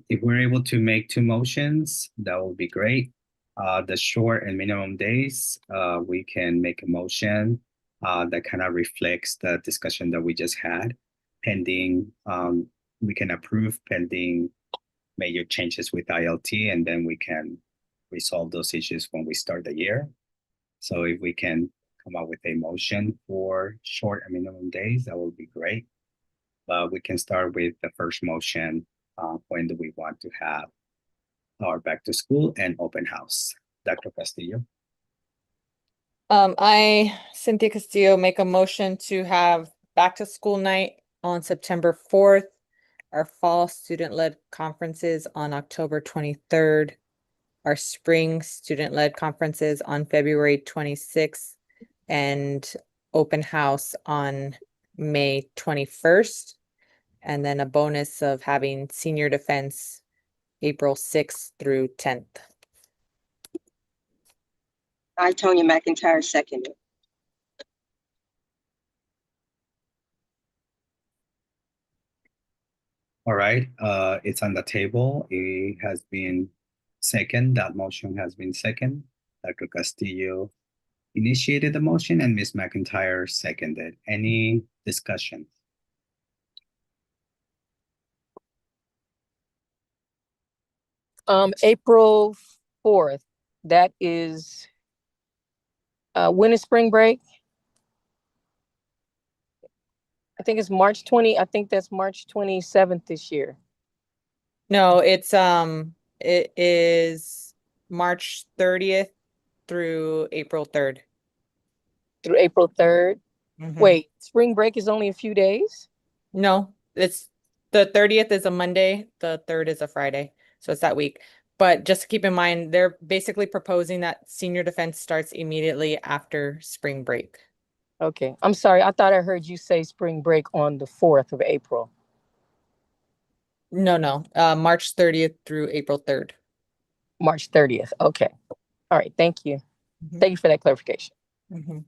if we're able to make 2 motions, that will be great. The short and minimum days, we can make a motion that kind of reflects the discussion that we just had. Pending, we can approve pending major changes with ILT, and then we can resolve those issues when we start the year. So if we can come up with a motion for short and minimum days, that would be great. But we can start with the first motion. When do we want to have our back to school and open house? Dr. Castillo. I, Cynthia Castillo, make a motion to have back to school night on September 4th, our fall student-led conferences on October 23rd, our spring student-led conferences on February 26th, and open house on May 21st, and then a bonus of having senior defense April 6th through 10th. I, Tonya McIntyre, second it. All right, it's on the table. It has been second. That motion has been second. Dr. Castillo initiated the motion and Ms. McIntyre seconded. Any discussion? April 4th, that is, when is spring break? I think it's March 20, I think that's March 27th this year. No, it is March 30th through April 3rd. Through April 3rd. Mhm. Wait, spring break is only a few days? No, it's the 30th is a Monday, the 3rd is a Friday. So it's that week. But just to keep in mind, they're basically proposing that senior defense starts immediately after spring break. Okay, I'm sorry. I thought I heard you say spring break on the 4th of April. No, March 30th through April 3rd. March 30th. Okay. All right. Thank you. Mhm. Thank you for that clarification. Mhm.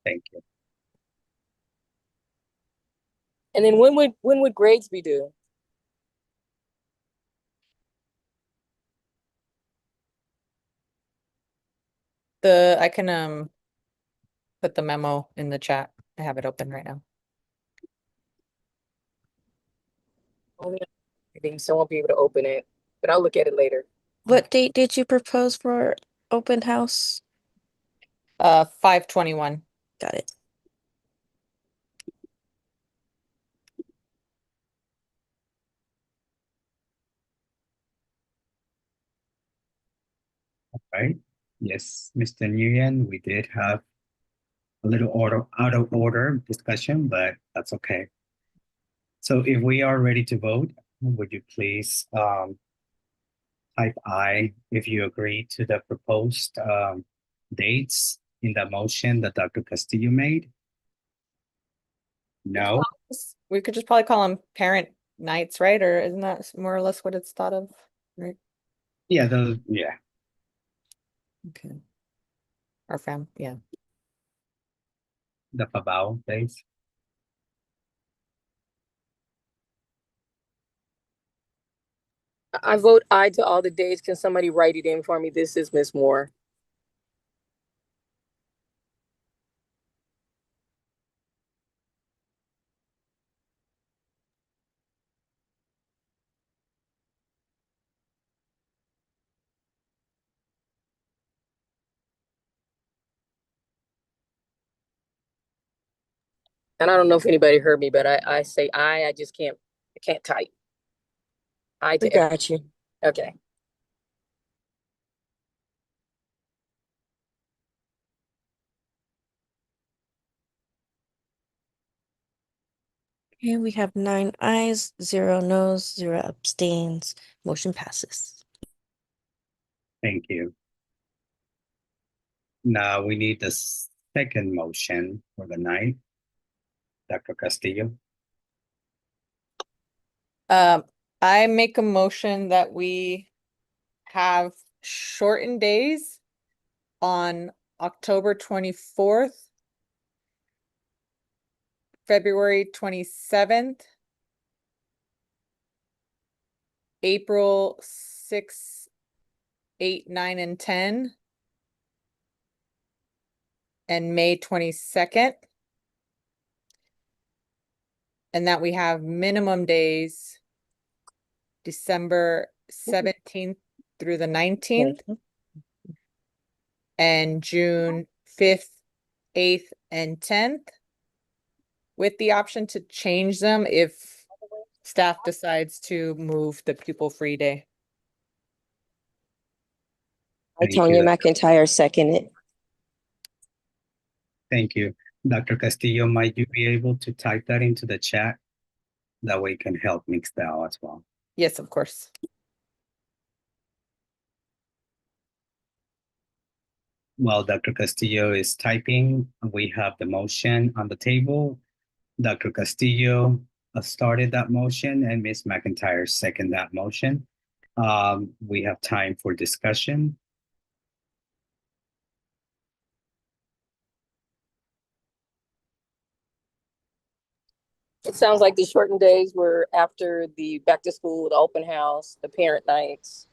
Thank you. And then when would grades be due? I can put the memo in the chat. I have it open right now. Only meeting, so I won't be able to open it, but I'll look at it later. What date did you propose for open house? 5/21. Got it. Right? Yes, Mr. Nguyen, we did have a little out of order discussion, but that's okay. So if we are ready to vote, would you please type I if you agree to the proposed dates in the motion that Dr. Castillo made? No? We could just probably call them parent nights, right? Or isn't that more or less what it's thought of? Right? Yeah, yeah. Okay. Our fam, yeah. The PHBAO days. I vote aye to all the dates. Can somebody write it in for me? This is Miss Moore. And I don't know if anybody heard me, but I say aye. I just I can't type. Aye to We got you. Okay. Okay, we have 9 ayes, 0 noes, 0 abstains. Motion passes. Thank you. Now we need the second motion for the night. Dr. Castillo. I make a motion that we have shortened days on October 24th, February 27th, April 6, 8, 9, and 10, and May 22nd. And that we have minimum days December 17th through the 19th and June 5th, 8th, and 10th, with the option to change them if staff decides to move the pupil-free day. I, Thank you. Tonya McIntyre, second it. Thank you. Dr. Castillo, might you be able to type that into the chat? That way it can help mix that out as well. Yes, of course. While Dr. Castillo is typing, we have the motion on the table. Dr. Castillo started that motion and Ms. McIntyre seconded that motion. We have time for discussion. It sounds like the shortened days were after the back to school, the open house, the parent nights.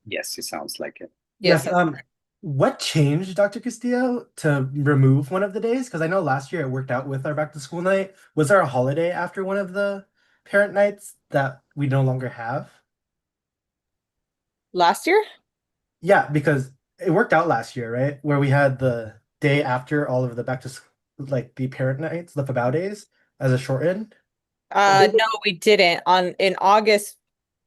Yes, it sounds like it. Yes, Yes. What changed, Dr. Castillo, to remove one of the days? Because I know last year it worked out with our back to school night. Was there a holiday after one of the parent nights that we no longer have? last year? Yeah, because it worked out last year, right? Where we had the day after all of the back to school, like the parent nights, the PHBAO days, as a shortened. No, we didn't. In August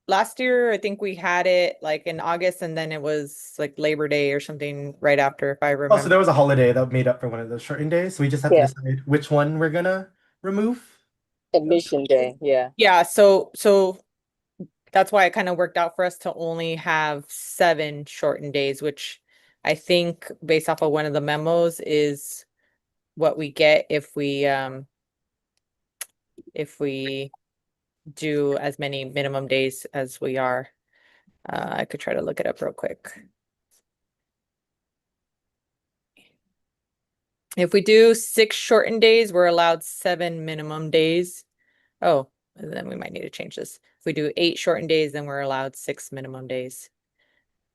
last year, I think we had it like in August, and then it was like Labor Day or something right after, if I Oh, so remember. there was a holiday that made up for one of those shortened days. So we just have to Yeah. decide which one we're gonna remove. Admission day, yeah. Yeah, so that's why it kind of worked out for us to only have 7 shortened days, which I think based off of one of the memos is what we get if we do as many minimum days as we are. I could try to look it up real quick. If we do 6 shortened days, we're allowed 7 minimum days. Oh, then we might need to change this. If we do 8 shortened days, then we're allowed 6 minimum days.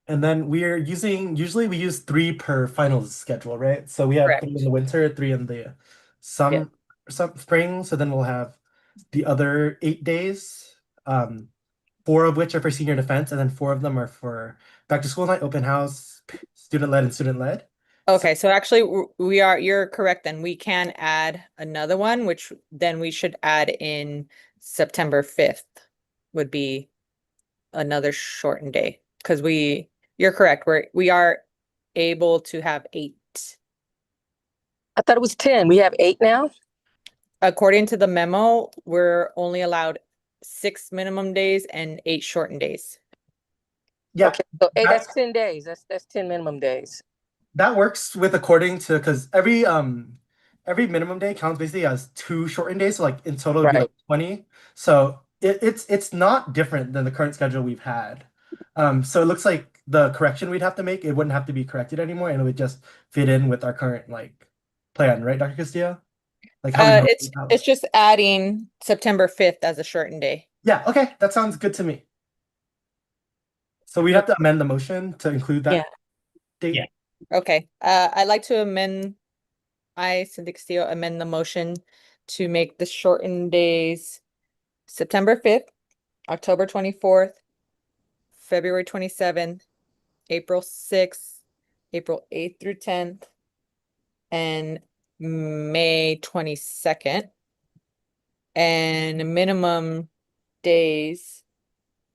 And then we're using, usually we use 3 per finals schedule, right? So we have 3 in Correct. the winter, 3 in the Yeah. some spring. So then we'll have the other 8 days, 4 of which are for senior defense, and then 4 of them are for back to school night, open house, student led, and student led. Okay, so actually you're correct then. We can add another one, which then we should add in September 5th would be another shortened day. Because you're correct, we are able to have 8. I thought it was 10. We have 8 now? According to the memo, we're only allowed 6 minimum days and 8 shortened days. Yeah, Okay, so hey, that- that's 10 days. That's 10 minimum days. that works with according to, because every minimum day counts basically as 2 shortened days. So like in total it'd be Right. like 20. So it's not different than the current schedule we've had. So it looks like the correction we'd have to make, it wouldn't have to be corrected anymore, and it would just fit in with our current like plan, right, Dr. Castillo? Like how we normally have. It's just adding September 5th as a shortened day. Yeah, okay, that sounds good to me. So we have to amend the motion to include that Yeah. date. Yeah. Okay, I'd like to Cynthia Castillo, amend the motion to make the shortened days September 5th, October 24th, February 27th, April 6th, April 8th through 10th, and May 22nd. And minimum days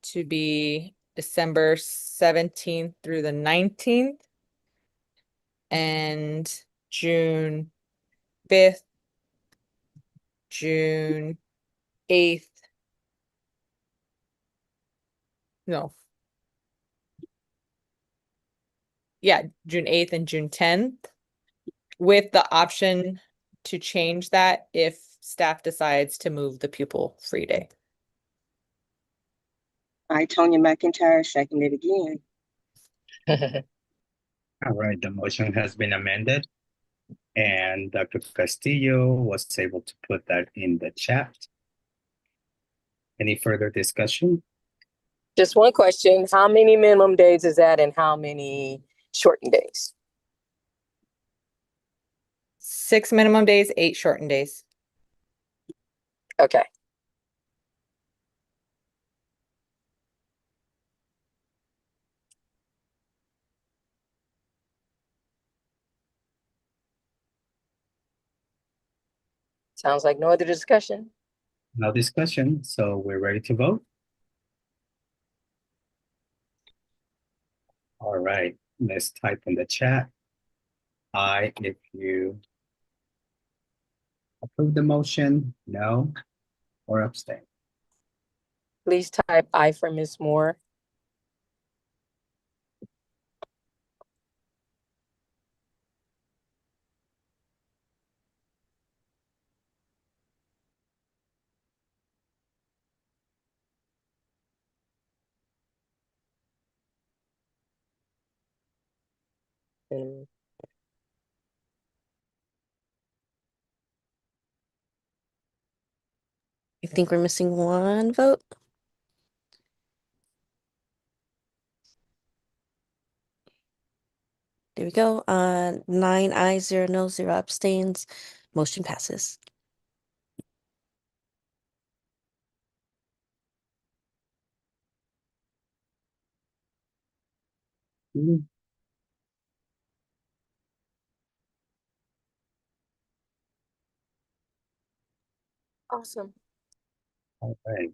to be December 17th through the 19th and June 5th, June 8th. No. Yeah, June 8th and June 10th, with the option to change that if staff decides to move the pupil-free day. I, Tonya McIntyre, second it again. All right, the motion has been amended. And Dr. Castillo was able to put that in the chat. Any further discussion? Just one question. How many minimum days is that and how many shortened days? 6 minimum days, 8 shortened days. Okay. Sounds like no other discussion. No discussion, so we're ready to vote. All right, let's type in the chat. Aye if you approve the motion, no, or abstain. Please type I for Ms. Moore. Mm. I think we're missing one vote. There we go. 9 ayes, 0 no, 0 abstains. Motion passes. Mm, Awesome. all right.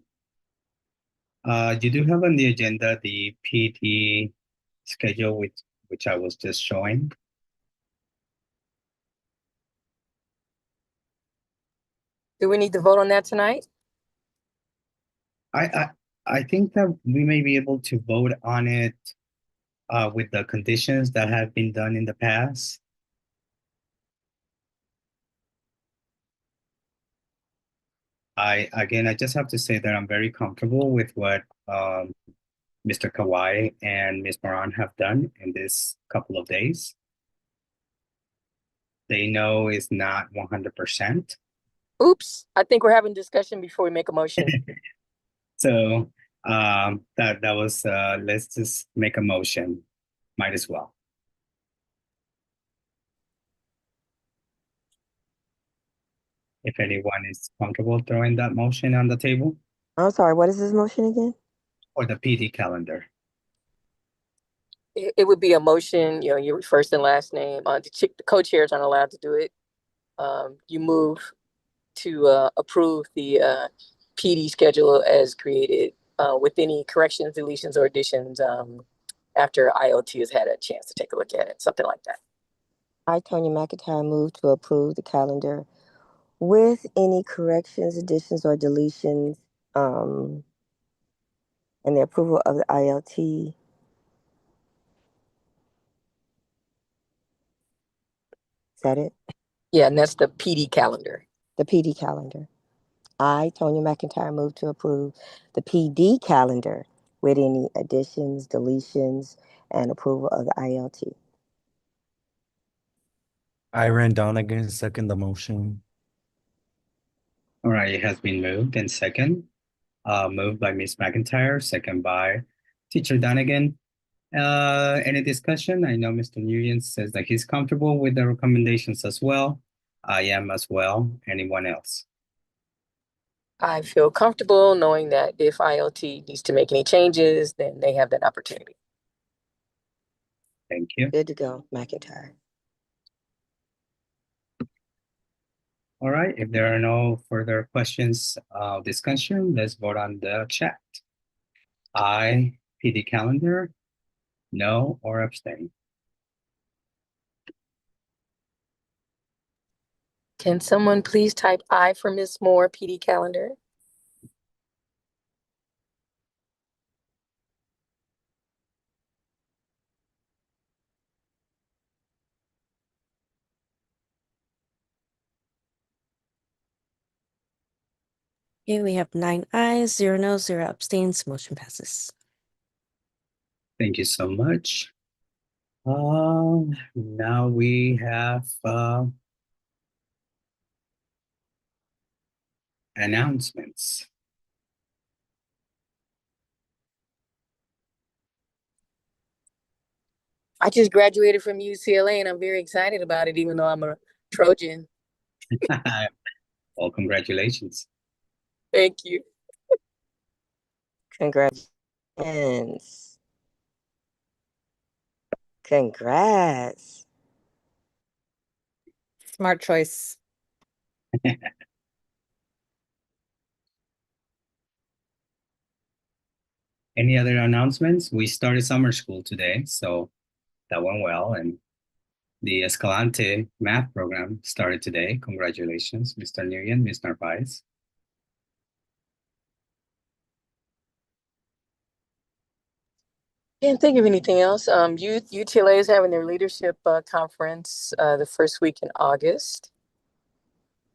You do have on the agenda the PD schedule, which I was just showing. Do we need to vote on that tonight? I, I I think that we may be able to vote on it with the conditions that have been done in the past. I just have to say that I'm very comfortable with what Mr. Kawai and Ms. Moran have done in this couple of days. They know it's not 100%. Oops, I think we're having discussion before we make a motion. So that was let's just make a motion. Might as well. If anyone is comfortable throwing that motion on the table I'm sorry, what is this motion again? or the PD calendar. It would be a motion, your first and last name. The co-chairs aren't allowed to do it. You move to approve the PD schedule as created with any corrections, deletions, or additions after IoT has had a chance to take a look at it, something like that. I, Tonya McIntyre, move to approve the calendar with any corrections, additions, or deletions, and the approval of the ILT. Is that it? Yeah, and that's the PD calendar. The PD calendar. I, Tonya McIntyre, move to approve the PD calendar with any additions, deletions, and approval of the ILT. I ran down again, second the motion. All right, it has been moved and second. Moved by Ms. McIntyre, second by Teacher Donegan. Any discussion? I know Mr. Nguyen says that he's comfortable with the recommendations as well. I am as well. Anyone else? I feel comfortable knowing that if IoT needs to make any changes, then they have that opportunity. Thank you. Good to go, McIntyre. All right, if there are no further questions, discussion, let's vote on the chat. Aye, PD calendar, no, or abstain. Can someone please type I for Ms. Moore, PD calendar? Okay, we have 9 ayes, 0 no, 0 abstains. Motion passes. Thank you so much. Now we have announcements. I just graduated from UCLA and I'm very excited about it, even though I'm a Trojan. Well, congratulations. Thank you. Congratulations. Congrats. Smart choice. Any other announcements? We started summer school today, so that went well. And the Escalante math program started today. Congratulations, Mr. Nguyen, Ms. Narvaez. Can't think of anything else. UTLA is having their leadership conference the first week in August.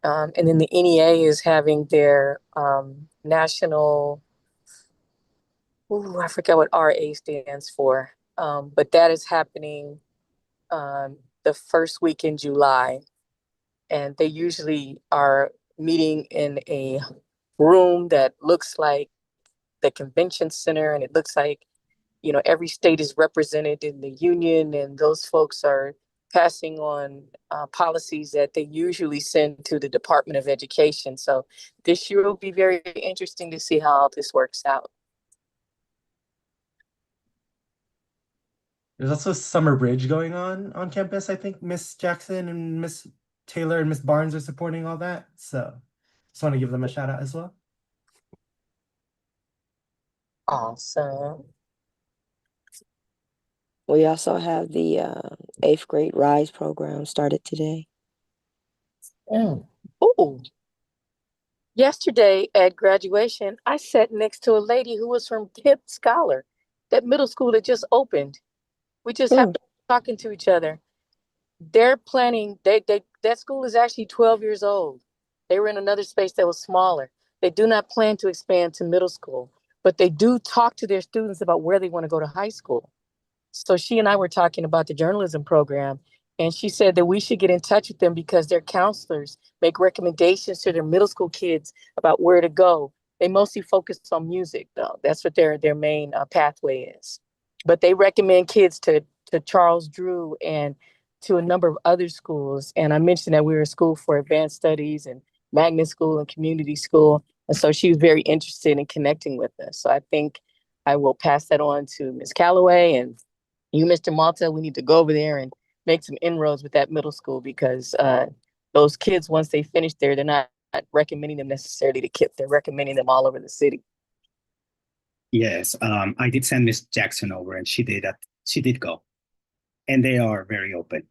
And then the NEA is having their national, I forgot what RA stands for, but that is happening the first week in July. And they usually are meeting in a room that looks like the convention center, and it looks like, you know, every state is represented in the union, and those folks are passing on policies that they usually send to the Department of Education. So this year will be very interesting to see how all this works out. There's also summer bridge going on campus. I think Miss Jackson and Miss Taylor and Miss Barnes are supporting all that. So just want to give them a shout out as well. Awesome. We also have the 8th grade RISE program started today. Oh, yesterday at graduation, I sat next to a lady who was from Pitt Scholar, that middle school that just opened. We just happened to be talking to each other. They're planning, that school is actually 12 years old. They were in another space that was smaller. They do not plan to expand to middle school, but they do talk to their students about where they want to go to high school. So she and I were talking about the journalism program, and she said that we should get in touch with them because their counselors make recommendations to their middle school kids about where to go. They mostly focus on music, though. That's what their main pathway is. But they recommend kids to Charles Drew and to a number of other schools. And I mentioned that we were a school for advanced studies and magnet school and community school. And so she was very interested in connecting with us. So I think I will pass that on to Ms. Calloway and you, Mr. Malta. We need to go over there and make some inroads with that middle school because those kids, once they finish there, they're not recommending them necessarily to KIPP. They're recommending them all over the city. Yes, I did send Miss Jackson over, and she did that. She did go, and they are very open.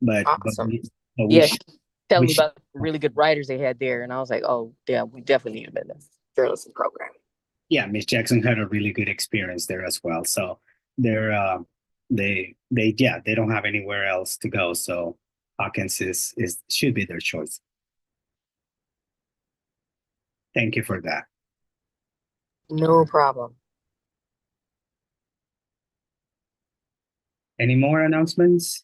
But Awesome. but Yeah, should, telling me should- about the really good writers they had there, and I was like, oh, yeah, we definitely need them in the journalism program. yeah, Miss Jackson had a really good experience there as well. So they're they don't have anywhere else to go. So Hawkins is should be their choice. Thank you for that. No problem. Any more announcements?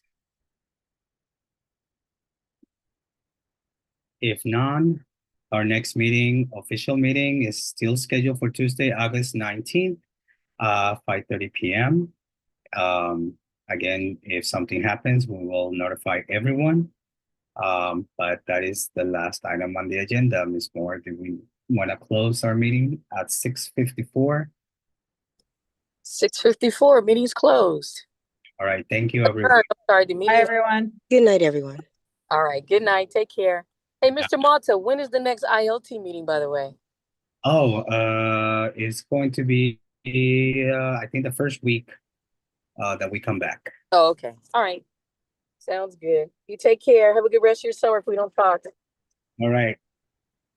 If none, our next meeting, official meeting, is still scheduled for Tuesday, August 19th, 5:30 p.m. Again, if something happens, we will notify everyone. But that is the last item on the agenda. Ms. Moore, do we want to close our meeting at 6:54? 6:54, meeting's closed. All right, thank you, everyone. I'm sorry, the Bye, meeting. everyone. Good night, everyone. All right, good night. Take care. Hey, Mr. Malta, when is the next ILT meeting, by the way? Oh, it's going to be, I think the first week that we come back. Oh, okay. All right. Sounds good. You take care. Have a good rest of your summer if we don't talk. All right.